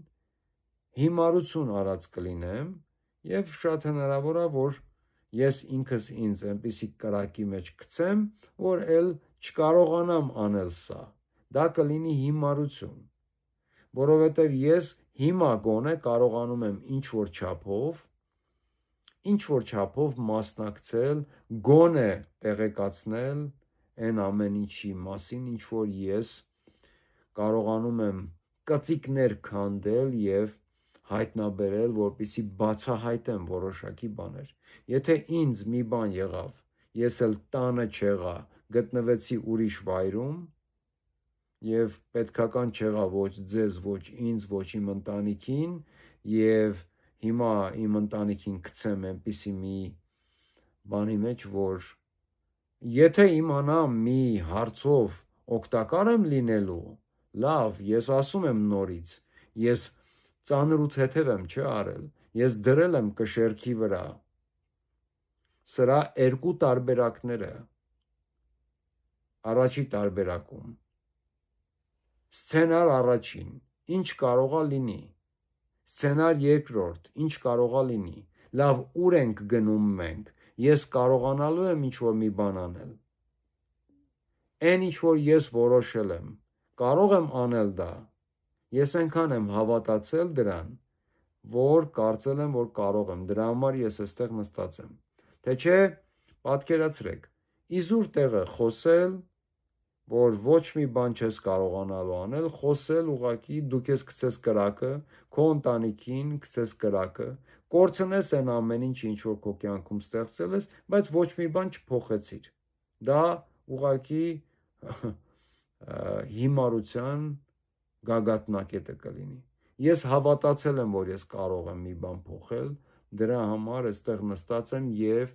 հիմարություն արած կլինեմ եւ շատ հնարավոր է, որ ես ինքս ինձ այնպիսի կրակի մեջ գցեմ, որ էլ չկարողանամ անել սա։ Դա կլինի հիմարություն, որովհետև ես հիմա գոնե կարողանում եմ ինչ-որ չափով մասնակցել, գոնե տեղեկացնել այն ամեն ինչի մասին, ինչ որ ես կարողանում եմ կծիկներ քանդել եւ հայտնաբերել, որպեսզի բացահայտեմ որոշակի բաներ։ Եթե ինձ մի բան եղավ, ես էլ տանը չեղա, գտնվեցի ուրիշ վայրում եւ պետքական չեղավ ոչ ձեզ, ոչ ինձ, ոչ իմ ընտանիքին եւ հիմա իմ ընտանիքին գցեմ այնպիսի մի բանի մեջ, որ եթե իմանամ մի հարցով օգտակար եմ լինելու, լավ, ես ասում եմ նորից, ես ծանր ու թեթև եմ չէ արել, ես դրել եմ կշեռքի վրա սրա երկու տարբերակները, առաջի տարբերակում, սցենար առաջին, ինչ կարող է լինի, սցենար երկրորդ, ինչ կարող է լինի, լավ, ուր ենք գնում մենք, ես կարողանալու եմ ինչ-որ մի բան անել, այն ինչ-որ ես որոշել եմ, կարող եմ անել դա, ես այնքան եմ հավատացել դրան, որ կարծել եմ, որ կարող եմ, դրա համար ես այստեղ նստած եմ, թե չէ, պատկերացրեք, իզուր տեղը խոսել, որ ոչ մի բան չես կարողանալու անել, խոսել ուղղակի դու քեզ գցես կրակը, քո ընտանիքին գցես կրակը, կորցնես այն ամեն ինչ, ինչ որ քո կյանքում ստեղծել ես, բայց ոչ մի բան չփոխեցիր։ Դա ուղղակի հիմարության գագաթնակետը կլինի։ Ես հավատացել եմ, որ ես կարող եմ մի բան փոխել, դրա համար այստեղ նստած եմ եւ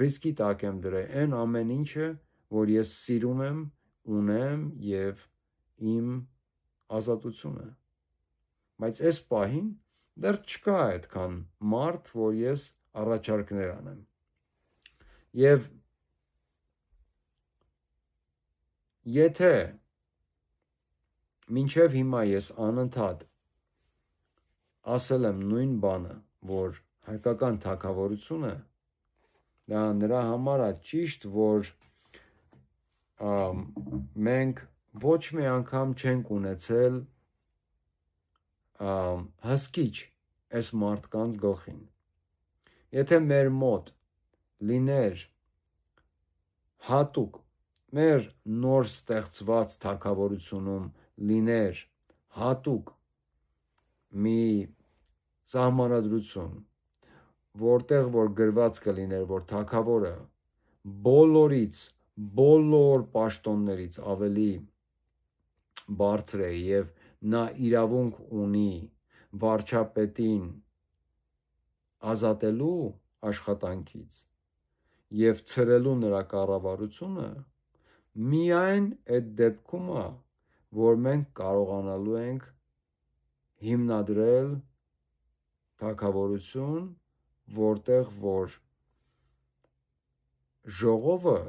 ռիսկի տակ եմ դրել այն ամեն ինչը, որ ես սիրում եմ, ունեմ եւ իմ ազատությունը։ Բայց այս պահին դեռ չկա այդքան մարդ, որ ես առաջարկներ անեմ։ Եվ եթե մինչև հիմա ես անընդհատ ասել եմ նույն բանը, որ հայկական թագավորությունը դա նրա համար է ճիշտ, որ մենք ոչ մի անգամ չենք ունեցել հսկիչ այս մարդկանց գլխին։ Եթե մեր մոտ լիներ հատուկ մեր նոր ստեղծված թագավորությունում լիներ հատուկ մի սահմանադրություն, որտեղ որ գրված կլիներ, որ թագավորը բոլորից, բոլոր պաշտոններից ավելի բարձր է եւ նա իրավունք ունի վարչապետին ազատելու աշխատանքից եւ ցրելու նրա կառավարությունը, միայն այդ դեպքում է, որ մենք կարողանալու ենք հիմնադրել թագավորություն, որտեղ որ ժողովը,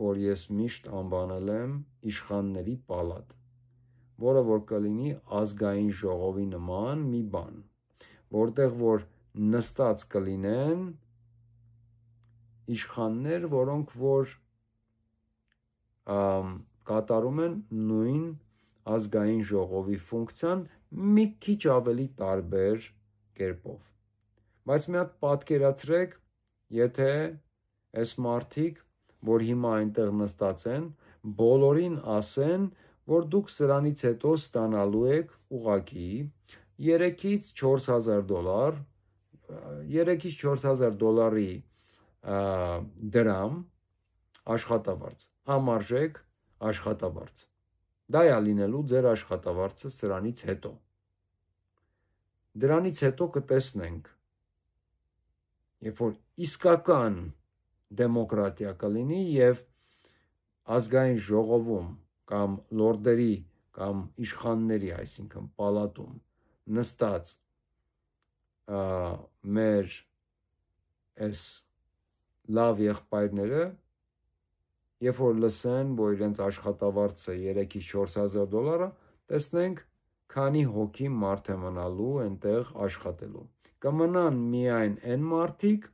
որ ես միշտ անվանել եմ իշխանների պալատ, որը որ կլինի ազգային ժողովի նման մի բան, որտեղ որ նստած կլինեն իշխաններ, որոնք որ կատարում են նույն ազգային ժողովի ֆունկցիան մի քիչ ավելի տարբեր կերպով։ Բայց մի հատ պատկերացրեք, եթե այս մարդիկ, որ հիմա այնտեղ նստած են, բոլորին ասեն, որ դուք սրանից հետո ստանալու եք ուղակի 3-ից 4,000 դոլար, 3-ից 4,000 դոլարի դրամ աշխատավարձ, համարժեք աշխատավարձ։ Դա է լինելու ձեր աշխատավարձը սրանից հետո։ Դրանից հետո կտեսնենք, երբ որ իսկական դեմոկրատիա կլինի եւ ազգային ժողովում կամ լորդերի կամ իշխանների, այսինքն պալատում նստած մեր այս լավ եղբայրները, երբ որ լսեն, որ իրենց աշխատավարձը 3-ից 4,000 դոլար է, տեսնենք քանի հոգի մարդ է մնալու այնտեղ աշխատելու։ Կմնան միայն այն մարդիկ,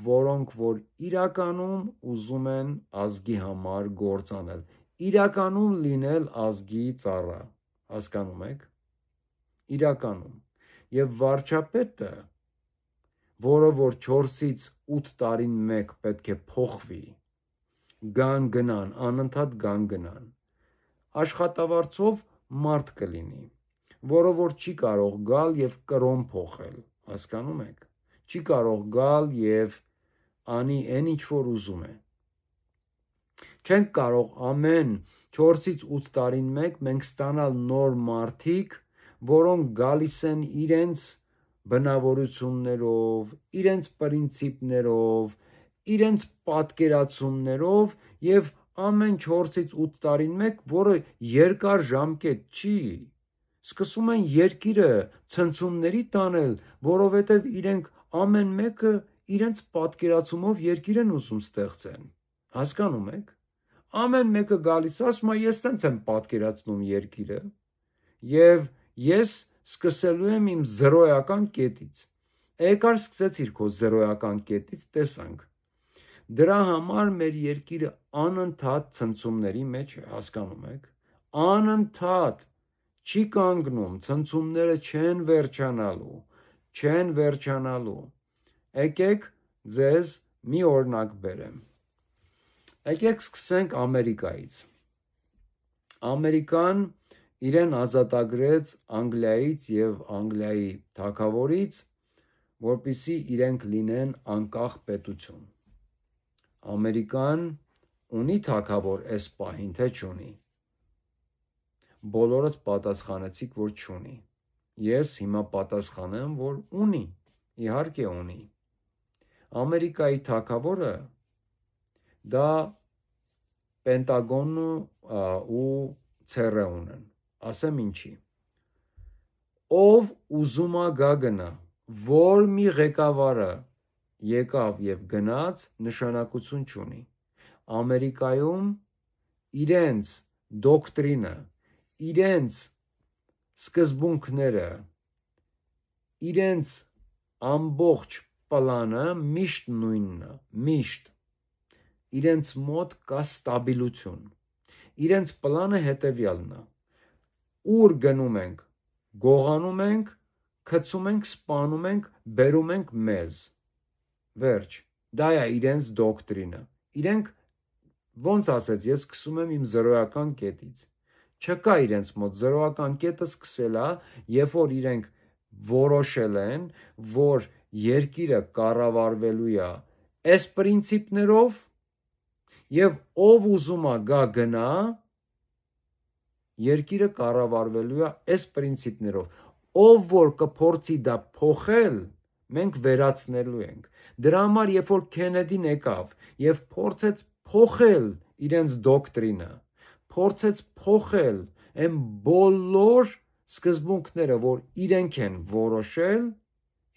որոնք որ իրականում ուզում են ազգի համար գործ անել, իրականում լինել ազգի ծառա, հասկանում եք։ Իրականում։ Եվ վարչապետը, որը որ 4-ից 8 տարին մեկ պետք է փոխվի, գան գնան, անընդհատ գան գնան, աշխատավարձով մարդ կլինի, որը որ չի կարող գալ եւ կրոն փոխել, հասկանում եք։ Չի կարող գալ եւ անի այն ինչ որ ուզում է։ Չենք կարող ամեն 4-ից 8 տարին մեկ մենք ստանալ նոր մարդիկ, որոնք գալիս են իրենց բնավորություններով, իրենց պրինցիպներով, իրենց պատկերացումներով եւ ամեն 4-ից 8 տարին մեկ, որը երկար ժամկետ չի, սկսում են երկիրը ցնցումների տանել, որովհետեւ իրենք ամեն մեկը իրենց պատկերացումով երկիր են ուզում ստեղծեն։ Հասկանում եք։ Ամեն մեկը գալիս ասում է, ես սենց եմ պատկերացնում երկիրը եւ ես սկսելու եմ իմ զրոյական կետից։ Եկար սկսեցիր քո զրոյական կետից, տեսանք։ Դրա համար մեր երկիրը անընդհատ ցնցումների մեջ է, հասկանում եք։ Անընդհատ չի կանգնում, ցնցումները չեն վերջանալու, չեն վերջանալու։ Եկեք ձեզ մի օրինակ բերեմ։ Եկեք սկսենք Ամերիկայից։ Ամերիկան իրեն ազատագրեց Անգլիայից եւ Անգլիայի թագավորից, որպեսզի իրենք լինեն անկախ պետություն։ Ամերիկան ունի թագավոր այս պահին, թե չունի։ Բոլորդ պատասխանեցիք, որ չունի։ Ես հիմա պատասխանեմ, որ ունի, իհարկե ունի։ Ամերիկայի թագավորը դա Պենտագոնն ու ՑՌ-ն են։ Ասեմ ինչի։ Ով ուզում է գա գնա, որ մի ղեկավարը եկավ եւ գնաց, նշանակություն չունի։ Ամերիկայում իրենց դոկտրինը, իրենց սկզբունքները, իրենց ամբողջ պլանը միշտ նույնն է, միշտ։ Իրենց մոտ կա ստաբիլություն։ Իրենց պլանը հետևյալն է. ուր գնում ենք, գողանում ենք, գցում ենք, սպանում ենք, բերում ենք մեզ։ Վերջ։ Դա է իրենց դոկտրինը։ Իրենք ոնց ասեց, ես սկսում եմ իմ զրոյական կետից։ Չկա իրենց մոտ զրոյական կետը սկսել է, երբ որ իրենք որոշել են, որ երկիրը կառավարվելու է այս պրինցիպներով եւ ով ուզում է գա գնա, երկիրը կառավարվելու է այս պրինցիպներով։ Ով որ կփորձի դա փոխել, մենք վերացնելու ենք։ Դրա համար երբ որ Քենեդին եկավ եւ փորձեց փոխել իրենց դոկտրինը, փորձեց փոխել այն բոլոր սկզբունքները, որ իրենք են որոշել,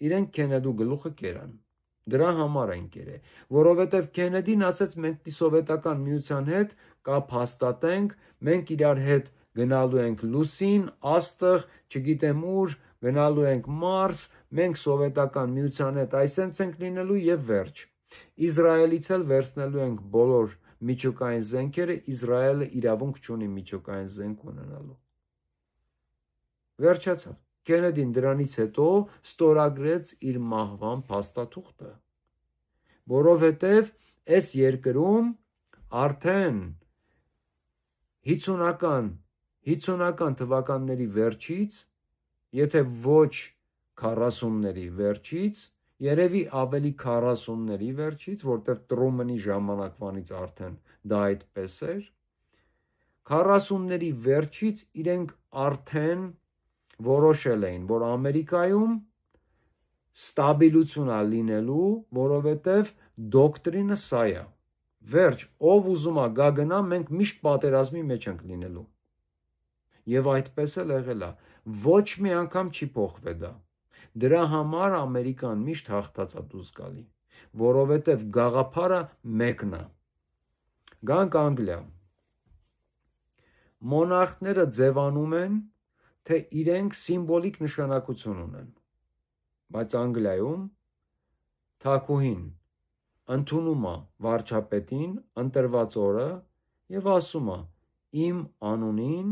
իրենք Քենեդու գլուխը կերան։ Դրա համար են կերել, որովհետև Քենեդին ասաց մենք սովետական միության հետ կապ հաստատենք, մենք իրար հետ գնալու ենք լուսին, աստղ, չգիտեմ ուր, գնալու ենք Մարս, մենք սովետական միության հետ այսենց ենք լինելու եւ վերջ։ Իսրայելից էլ վերցնելու ենք բոլոր միջուկային զենքերը, Իսրայելը իրավունք չունի միջուկային զենք ունենալու։ Վերջացավ։ Քենեդին դրանից հետո ստորագրեց իր մահվան փաստաթուղթը, որովհետև այս երկրում արդեն 50-ական թվականների վերջից, եթե ոչ 40-ների վերջից, երևի ավելի 40-ների վերջից, որտեղ Տրումանի ժամանակվանից արդեն դա այդպես էր, 40-ների վերջից իրենք արդեն որոշել էին, որ Ամերիկայում ստաբիլություն է լինելու, որովհետև դոկտրինը սա է։ Վերջ, ով ուզում է գա գնա, մենք միշտ պատերազմի մեջ ենք լինելու։ Եվ այդպես էլ եղել է։ Ոչ մի անգամ չի փոխվել դա։ Դրա համար Ամերիկան միշտ հաղթած է դուրս գալի, որովհետև գաղափարը մեկն է։ Գանք Անգլիա։ Մոնարխները ձևանում են, թե իրենք սիմվոլիկ նշանակություն ունեն, բայց Անգլիայում թագուհին ընդունում է վարչապետին ընտրված օրը եւ ասում է. իմ անունին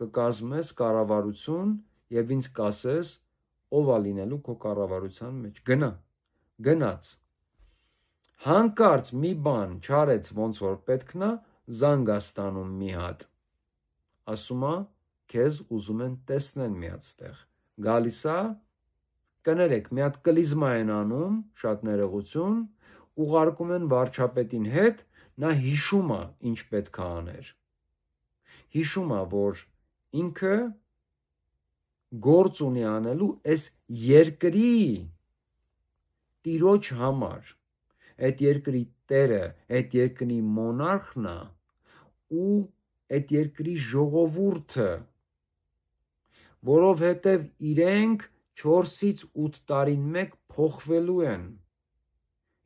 կկազմես կառավարություն եւ ինձ կասես ով է լինելու քո կառավարության մեջ։ Գնաց։ Հանկարծ մի բան չարեց ոնց որ պետքն է, զանգ է ստանում մի հատ։ Ասում է քեզ ուզում են տեսնեն մի հատ ստեղ։ Գալիս է, կներեք, մի հատ կլիզմա են անում, շատ ներողություն, ուղարկում են վարչապետին հետ, նա հիշում է ինչ պետք է աներ։ Հիշում է, որ ինքը գործ ունի անելու այս երկրի տիրոջ համար։ Այդ երկրի տերը, այդ երկրի մոնարխն է ու այդ երկրի ժողովուրդը, որովհետև իրենք 4-ից 8 տարին մեկ փոխվելու են։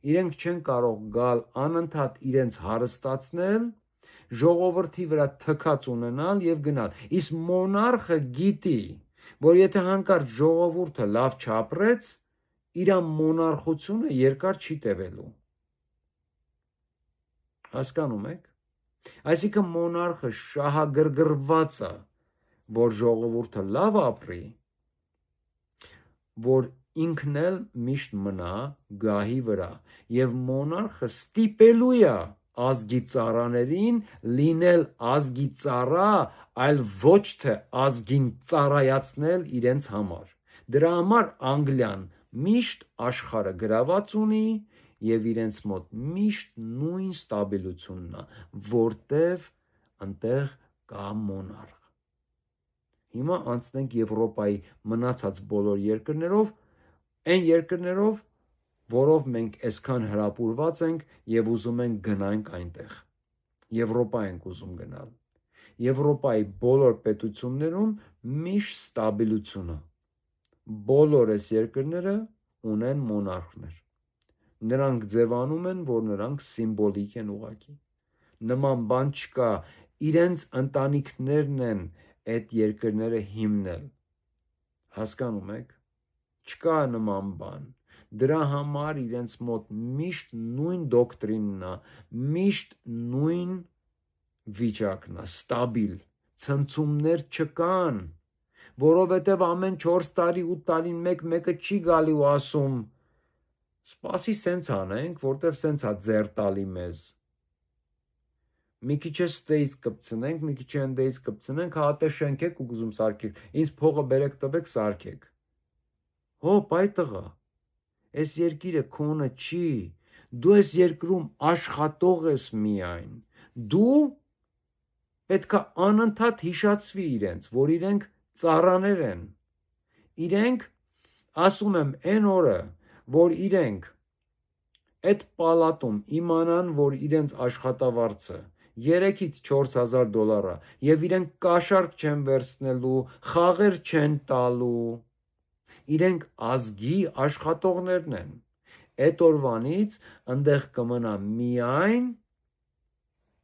Իրենք չեն կարող գալ անընդհատ իրենց հարստացնել, ժողովրդի վրա թքած ունենալ եւ գնալ։ Իսկ մոնարխը գիտի, որ եթե հանկարծ ժողովուրդը լավ չապրեց, իր մոնարխությունը երկար չի տևելու։ Հասկանում եք։ Այսինքն մոնարխը շահագրգռված է, որ ժողովուրդը լավ ապրի, որ ինքն էլ միշտ մնա գահի վրա, եւ մոնարխը ստիպելու է ազգի ծառաներին լինել ազգի ծառա, այլ ոչ թե ազգին ծառայացնել իրենց համար։ Դրա համար Անգլիան միշտ աշխարհը գրաված ունի եւ իրենց մոտ միշտ նույն ստաբիլությունն է, որտեվ այնտեղ կա մոնարխ։ Հիմա անցնենք Եվրոպայի մնացած բոլոր երկրներով, այն երկրներով, որով մենք այսքան հրապուրված ենք եւ ուզում ենք գնանք այնտեղ։ Եվրոպա ենք ուզում գնալ։ Եվրոպայի բոլոր պետություններում միշտ ստաբիլություն է։ Բոլոր այս երկրները ունեն մոնարխներ։ Նրանք ձևանում են, որ նրանք սիմվոլիկ են ուղղակի։ Նման բան չկա, իրենց ընտանիքներն են այդ երկրները հիմնել։ Հասկանում եք։ Չկա նման բան։ Դրա համար իրենց մոտ միշտ նույն դոկտրինն է, միշտ նույն վիճակն է, ստաբիլ, ցնցումներ չկան, որովհետև ամեն 4 տարի 8 տարին մեկը չի գալի ու ասում սպասի սենց անենք, որտեվ սենց է ձեռ տալի մեզ։ Մի քիչ է ստեից կպցնենք, մի քիչ է ընդեից կպցնենք, հատե շենքեք ու գուզում սարքեք, ինձ փողը բերեք տվեք սարքեք։ Հոպ այ տղա, այս երկիրը քոնը չի, դու այս երկրում աշխատող ես միայն, դու պետք է անընդհատ հիշացվի իրենց, որ իրենք ծառաներ են, իրենք, ասում եմ, այն օրը, որ իրենք այդ պալատում իմանան, որ իրենց աշխատավարձը 3-ից 4000 դոլար է եւ իրենք կաշառք չեն վերցնելու, խաղեր չեն տալու, իրենք ազգի աշխատողներն են։ Այդ օրվանից այնտեղ կմնա միայն,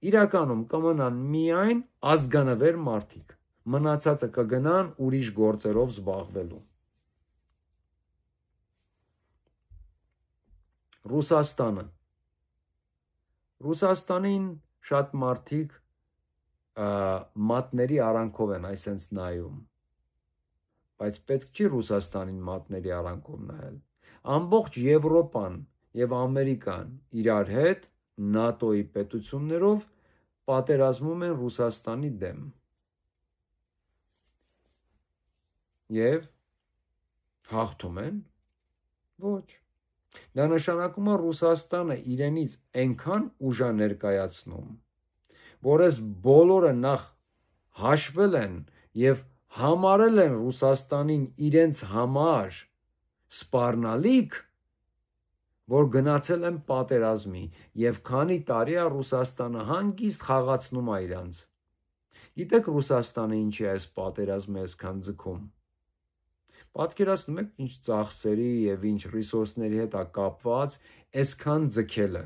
իրականում կմնան միայն ազգանվեր մարդիկ, մնացածը կգնան ուրիշ գործերով զբաղվելու։ Ռուսաստանին շատ մարդիկ մատների արանքով են այսենց նայում, բայց պետք չի Ռուսաստանին մատների արանքով նայել։ Ամբողջ Եվրոպան եւ Ամերիկան իրար հետ ՆԱՏՕ-ի պետություններով պատերազմում են Ռուսաստանի դեմ։ Եվ հաղթում են։ Ոչ։ Դա նշանակում է Ռուսաստանը իրենից այնքան ուժ է ներկայացնում, որ այս բոլորը նախ հաշվել են եւ համարել են Ռուսաստանին իրենց համար սպառնալիք, որ գնացել են պատերազմի եւ քանի տարի է Ռուսաստանը հանգիստ խաղացնում է իրանց։ Գիտեք Ռուսաստանը ինչի է այս պատերազմը այսքան ձգում։ Պատկերացնում եք ինչ ծախսերի եւ ինչ ռեսուրսների հետ է կապված այսքան ձգելը,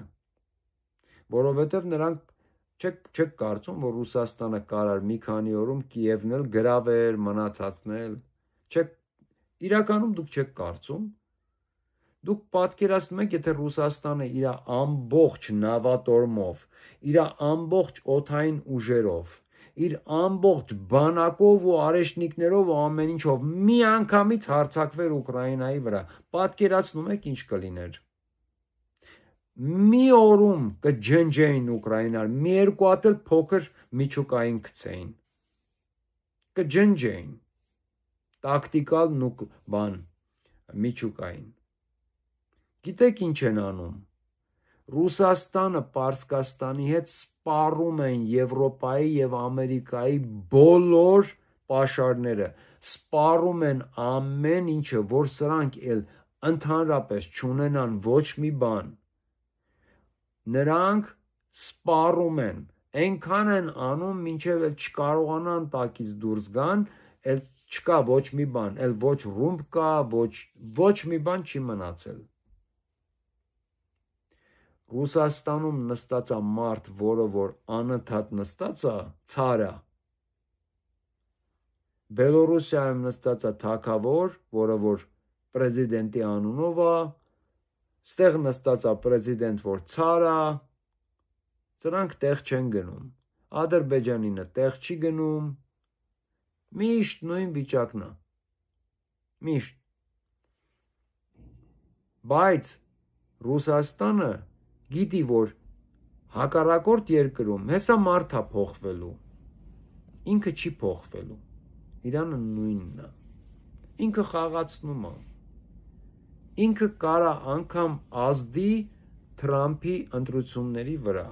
որովհետեւ նրանք չեք կարծում, որ Ռուսաստանը կարար մի քանի օրում Կիևն էլ գրավեր, մնացածնել, իրականում դուք չեք կարծում։ Դուք պատկերացնում եք, եթե Ռուսաստանը իր ամբողջ նավատորմով, իր ամբողջ օդային ուժերով, իր ամբողջ բանակով ու արեշնիկներով ու ամեն ինչով մի անգամից հարձակվեր Ուկրաինայի վրա, պատկերացնում եք ինչ կլիներ։ Մի օրում կջնջեին Ուկրաինան, մի երկու հատ էլ փոքր միջուկային գցեին, կջնջեին, տակտիկալ միջուկային։ Գիտեք ինչ են անում։ Ռուսաստանը Պարսկաստանի հետ սպառում են Եվրոպայի եւ Ամերիկայի բոլոր պաշարները, սպառում են ամեն ինչը, որ սրանք էլ ընդհանրապես չունենան ոչ մի բան։ Նրանք սպառում են, այնքան են անում, մինչև էլ չկարողանան տակից դուրս գան, էլ չկա ոչ մի բան, էլ ոչ ռումբ կա, ոչ մի բան չի մնացել։ Ռուսաստանում նստած է մարդ, որը որ անընդհատ նստած է, ցարը։ Բելոռուսիայում նստած է թագավոր, որը որ պրեզիդենտի անունով է, ստեղ նստած է պրեզիդենտ, որ ցար է, սրանք տեղ չեն գնում։ Ադրբեջանինը տեղ չի գնում, միշտ նույն վիճակն է։ Միշտ։ Բայց Ռուսաստանը գիտի, որ հակառակորդ երկրում հեսա մարդ է փոխվելու, ինքը չի փոխվելու, իրանը նույնն է, ինքը խաղացնում է, ինքը կարա անգամ ազդի Թրամփի ընտրությունների վրա,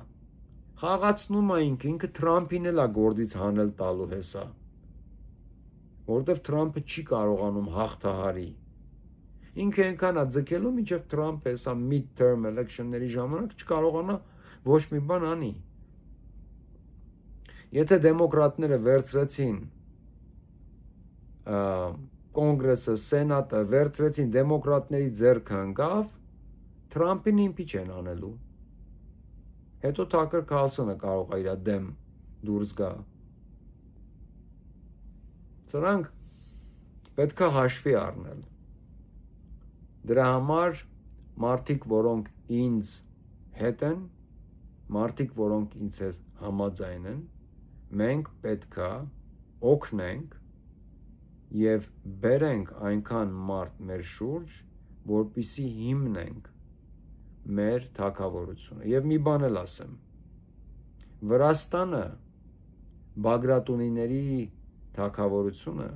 խաղացնում է ինքը Թրամփին էլ է գործից հանել տալու հեսա, որտեվ Թրամփը չի կարողանում հաղթահարի, ինքը այնքան է ձգելու, մինչև Թրամփը հեսա mid-term election-ների ժամանակ չկարողանա ոչ մի բան անի։ Եթե դեմոկրատները վերցրեցին կոնգրեսը, սենատը, վերցրեցին դեմոկրատների ձեռքը ընկավ, Թրամփին իմպիչ են անելու։ Հետո Թաքեր Քարլսոնը կարող է իր դեմ դուրս գա։ Սրանք պետք է հաշվի առնել։ Դրա համար մարդիկ, որոնք ինձ հետ են, մարդիկ, որոնք ինձ հետ համաձայն են, մենք պետք է օգնենք եւ բերենք այնքան մարդ մեր շուրջ, որպիսի հիմնենք մեր թագավորությունը։ Եվ մի բան էլ ասեմ. Վրաստանը Բագրատունիների թագավորությունը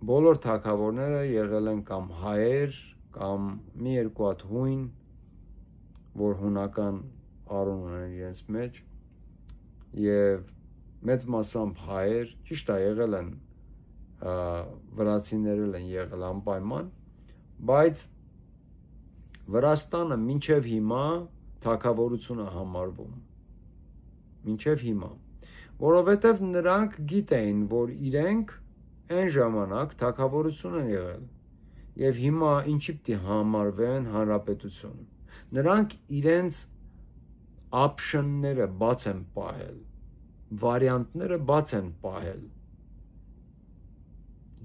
բոլոր թագավորները եղել են կամ հայեր, կամ մի երկու հատ հույն, որ հունական առուն ունեն իրենց մեջ, եւ մեծ մասամբ հայեր, ճիշտ է, եղել են վրացիներել են եղել անպայման, բայց Վրաստանը մինչև հիմա թագավորություն է համարվում, մինչև հիմա, որովհետև նրանք գիտեին, որ իրենք այն ժամանակ թագավորություն են եղել եւ հիմա ինչի պիտի համարվեն հանրապետություն։ Նրանք իրենց option-ները բաց են պահել, վարիանտները բաց են պահել։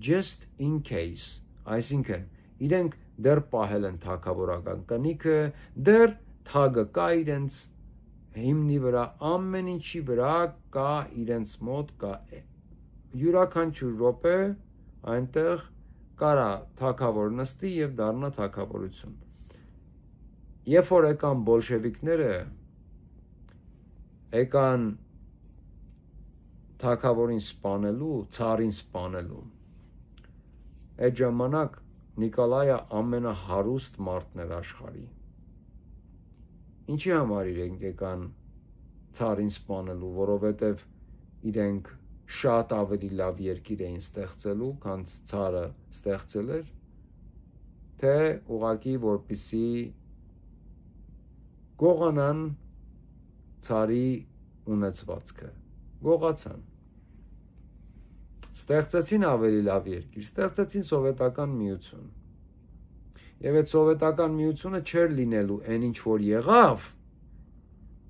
Just in case, այսինքն իրենք դեռ պահել են թագավորական կնիքը, դեռ թագը կա իրենց հիմնի վրա, ամեն ինչի վրա կա իրենց մոտ կա յուրաքանչյուր րոպե այնտեղ կարա թագավոր նստի եւ դառնա թագավորություն։ Երբ որ եկան բոլշևիկները, եկան թագավորին սպանելու, ցարին սպանելու, այդ ժամանակ Նիկոլայը ամենահարուստ մարդն էր աշխարհի։ Ինչի համար իրենք եկան ցարին սպանելու, որովհետև իրենք շատ ավելի լավ երկիր էին ստեղծելու, քան ցարը ստեղծել էր, թե ուղղակի որպեսի գողանան ցարի ունեցվածքը, գողացան։ Ստեղծեցին ավելի լավ երկիր, ստեղծեցին սովետական միություն։ Եվ այդ սովետական միությունը չէր լինելու այն ինչ որ եղավ,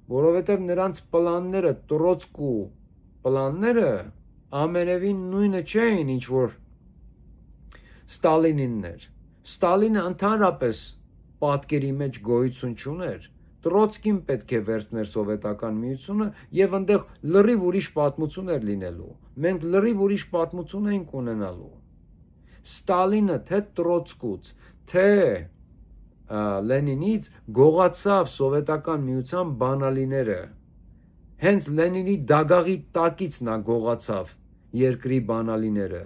որովհետև նրանց պլանները, Տրոցկու պլանները ամենևին նույնը չէին, ինչ որ Ստալինինն էր։ Ստալինը ընդհանրապես պատկերի մեջ գոյություն չուներ։ Տրոցկին պետք է վերցներ սովետական միությունը եւ այնտեղ լրիվ ուրիշ պատմություն էր լինելու։ Մենք լրիվ ուրիշ պատմություն էինք ունենալու։ Ստալինը թե Տրոցկուց, թե Լենինից գողացավ սովետական միության բանալիները։ Հենց Լենինի դագաղի տակից նա գողացավ երկրի բանալիները։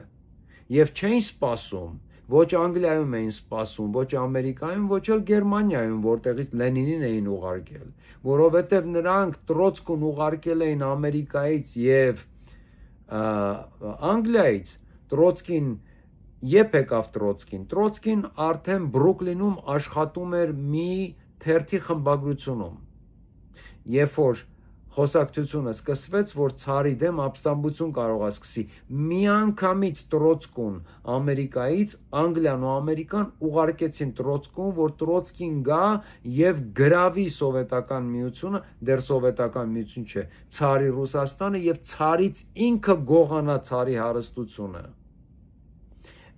Եվ չէին սպասում, ոչ Անգլիայում էին սպասում, ոչ Ամերիկայում, ոչ էլ Գերմանիայում, որտեղից Լենինին էին ուղարկել, որովհետև նրանք Տրոցկուն ուղարկել էին Ամերիկայից եւ Անգլիայից, Տրոցկին երբ եկավ Տրոցկին։ Տրոցկին արդեն Բրուկլինում աշխատում էր մի թերթի խմբագրությունում։ Երբ որ խոսակցությունը սկսվեց, որ ցարի դեմ ապստամբություն կարող է սկսի, միանգամից Տրոցկուն Ամերիկայից Անգլիան ու Ամերիկան ուղարկեցին Տրոցկուն, որ Տրոցկին գա եւ գրավի սովետական միությունը, դեռ սովետական միություն չէ, ցարի Ռուսաստանը եւ ցարից ինքը գողանա ցարի հարստությունը։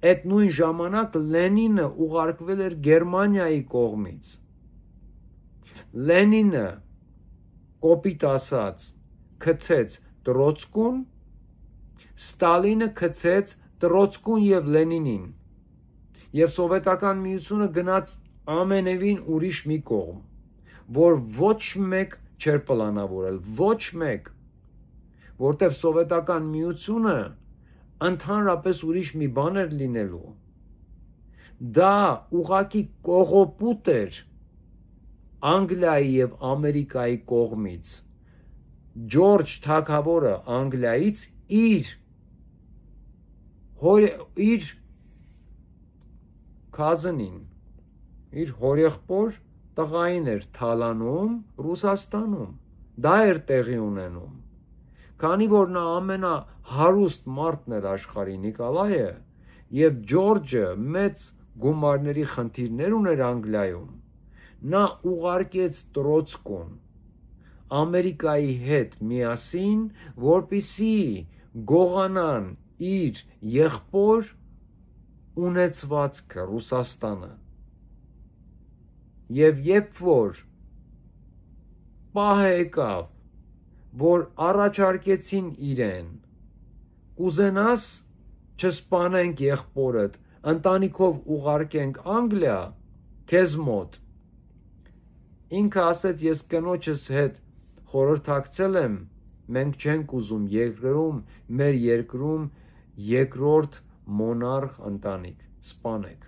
Այդ նույն ժամանակ Լենինը ուղարկվել էր Գերմանիայի կողմից։ Լենինը կոպիտ ասած գցեց Տրոցկուն, Ստալինը գցեց Տրոցկուն եւ Լենինին։ Եվ սովետական միությունը գնաց ամենևին ուրիշ մի կողմ, որ ոչ մեկ չէր պլանավորել, ոչ մեկ, որտեվ սովետական միությունը ընդհանրապես ուրիշ մի բան էր լինելու։ Դա ուղղակի կողոպուտ էր Անգլիայի եւ Ամերիկայի կողմից։ Ջորջ թագավորը Անգլիայից իր cousin-ին, իր հորեղբոր տղային էր թալանում Ռուսաստանում։ Դա էր տեղի ունենում։ Քանի որ նա ամենահարուստ մարդն էր աշխարհի Նիկոլայը, եւ Ջորջը մեծ գումարների խնդիրներ ուներ Անգլիայում, նա ուղարկեց Տրոցկուն Ամերիկայի հետ միասին, որպեսզի գողանան իր եղբոր ունեցվածքը Ռուսաստանը։ Եվ երբ որ պահը եկավ, որ առաջարկեցին իրեն, կուզենաս չսպանենք եղբորդ, ընտանիքով ուղարկենք Անգլիա, քեզ մոտ։ Ինքը ասեց, ես կնոջս հետ խորհրդակցել եմ, մենք չենք ուզում երկրում, մեր երկրում երկրորդ մոնարխ ընտանիք, սպանեք։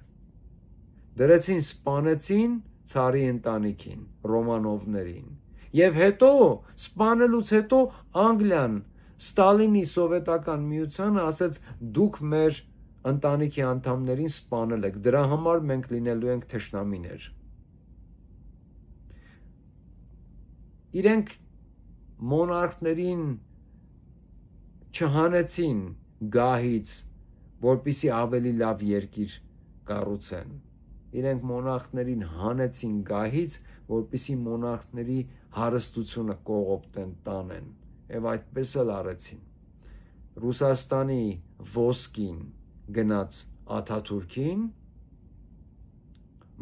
Դրեցին սպանեցին ցարի ընտանիքին, Ռոմանովներին։ Եվ հետո, սպանելուց հետո Անգլիան Ստալինի սովետական միությանը ասեց, դուք մեր ընտանիքի անդամներին սպանել եք, դրա համար մենք լինելու ենք թշնամիներ։ Իրենք մոնարխներին չհանեցին գահից, որպեսզի ավելի լավ երկիր կառուցեն։ Իրենք մոնարխներին հանեցին գահից, որպեսզի մոնարխների հարստությունը կողոպտեն, տանեն, եւ այդպես էլ արեցին։ Ռուսաստանի ոսկին գնաց Աթաթուրքին,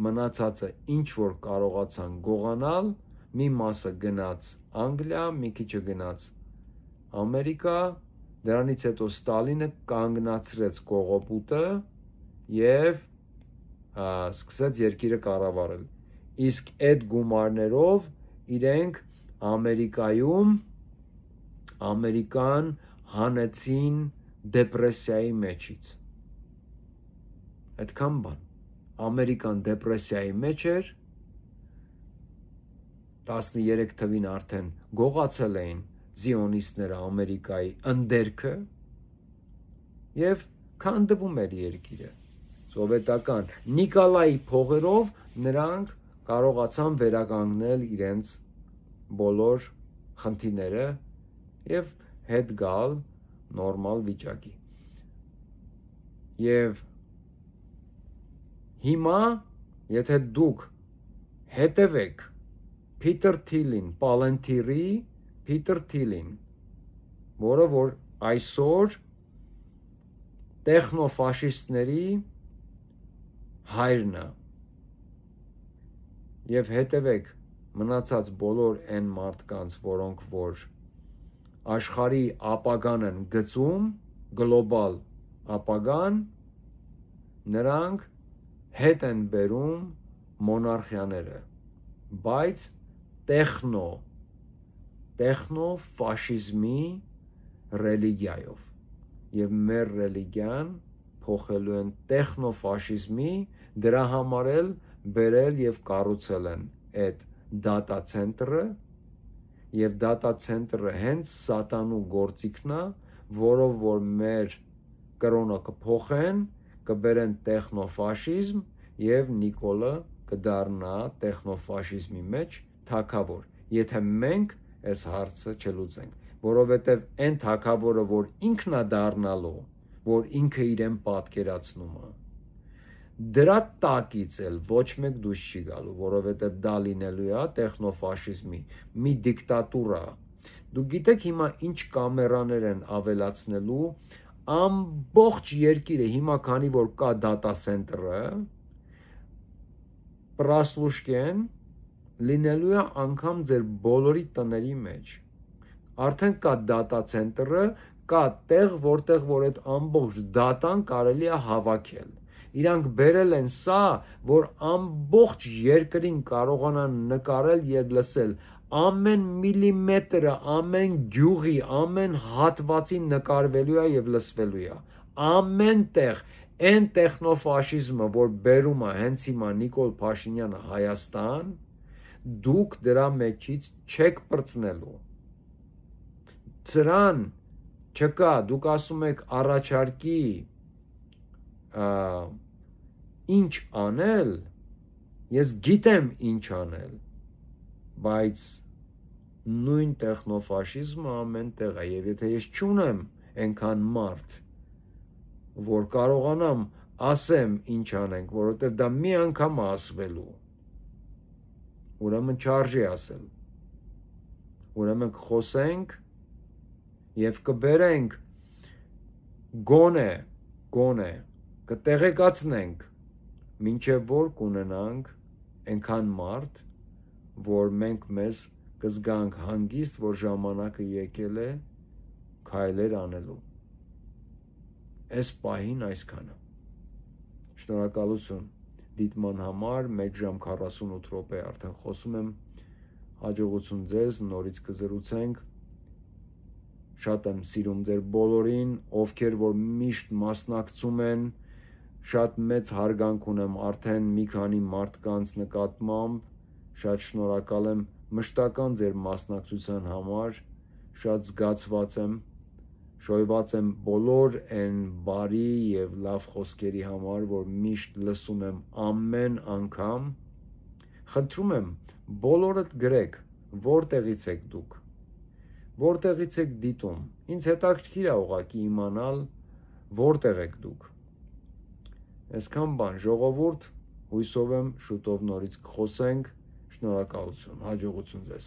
մնացածը ինչ որ կարողացան գողանալ, մի մասը գնաց Անգլիա, մի քիչը գնաց Ամերիկա, Դրանից հետո Ստալինը կանգնացրեց կողոպուտը եւ սկսեց երկիրը կառավարել։ Իսկ այդ գումարներով իրենք Ամերիկան հանեցին դեպրեսիայի մեջից։ Այդքան բան։ Ամերիկան դեպրեսիայի մեջ էր, 13 թվին արդեն գողացել էին զիոնիստները Ամերիկայի ընդերքը եւ քանդվում էր երկիրը։ Սովետական Նիկոլայի փողերով նրանք կարողացան վերականգնել իրենց բոլոր խնդիրները եւ հետ գալ նորմալ վիճակի։ Եվ հիմա, եթե դուք հետևեք Փիթեր Թիլին, Պալենթիրի Փիթեր Թիլին, որը որ այսօր տեխնոֆաշիստների հայրն է, եւ հետևեք մնացած բոլոր այն մարդկանց, որոնք որ աշխարհի ապագան են գծում, գլոբալ ապագան, նրանք հետ են բերում մոնարխիաները, բայց տեխնոֆաշիզմի ռելիգիայով, եւ մեր ռելիգիան փոխելու են տեխնոֆաշիզմի, դրա համար էլ բերել եւ կառուցել են այդ դատա ցենտրը, եւ դատա ցենտրը հենց սատանու գործիքն է, որով որ մեր կրոնը կփոխեն, կբերեն տեխնոֆաշիզմ եւ Նիկոլը կդառնա տեխնոֆաշիզմի մեջ թագավոր, եթե մենք այս հարցը չլուծենք, որովհետև այն թագավորը, որ ինքն է դառնալու, որ ինքը իրեն պատկերացնում է, դրա տակից էլ ոչ մեկ դուրս չի գալու, որովհետև դա լինելու է տեխնոֆաշիզմի մի դիկտատուրա։ Դուք գիտեք հիմա ինչ կամերաներ են ավելացնելու ամբողջ երկիրը, հիմա քանի որ կա դատա սենտրը, պրասլուշկեն լինելու է անգամ ձեր բոլորի տների մեջ։ Արդեն կա դատա ցենտրը, կա տեղ, որտեղ որ այդ ամբողջ դատան կարելի է հավաքել։ Իրանք բերել են սա, որ ամբողջ երկրին կարողանան նկարել եւ լսել ամեն միլիմետրը, ամեն գյուղի, ամեն հատվածի նկարվելու է եւ լսվելու է։ Ամեն տեղ այն տեխնոֆաշիզմը, որ բերում է հենց հիմա Նիկոլ Փաշինյանը Հայաստան, դուք դրա մեջից չեք պրծնելու։ Սրան չկա, դուք ասում եք առաջարկի ինչ անել, ես գիտեմ ինչ անել, բայց նույն տեխնոֆաշիզմը ամեն տեղ է, եւ եթե ես չունեմ այնքան մարդ, որ կարողանամ ասեմ ինչ անենք, որովհետև դա մի անգամ է ասվելու, ուրեմն չարժի ասել, ուրեմն կխոսենք եւ կբերենք գոնե կտեղեկացնենք, մինչև որ կունենանք այնքան մարդ, որ մենք մեզ կզգանք հանգիստ, որ ժամանակը եկել է քայլեր անելու։ Այս պահին այսքանը։ Շնորհակալություն դիտման համար, 1 ժամ 48 րոպե արդեն խոսում եմ, հաջողություն ձեզ, նորից կզրուցենք, շատ եմ սիրում ձեր բոլորին, ովքեր որ միշտ մասնակցում են, շատ մեծ հարգանք ունեմ արդեն մի քանի մարդկանց նկատմամբ, շատ շնորհակալ եմ մշտական ձեր մասնակցության համար, շատ զգացված եմ, շոյված եմ բոլոր այն բարի եւ լավ խոսքերի համար, որ միշտ լսում եմ ամեն անգամ, խնդրում եմ բոլորդ գրեք, որտեղից եք դուք, որտեղից եք դիտում, ինձ հետաքրքիր է ուղղակի իմանալ, որտեղ եք դուք։ Այսքան բան, ժողովուրդ, հույսով եմ շուտով նորից կխոսենք, շնորհակալություն, հաջողություն ձեզ։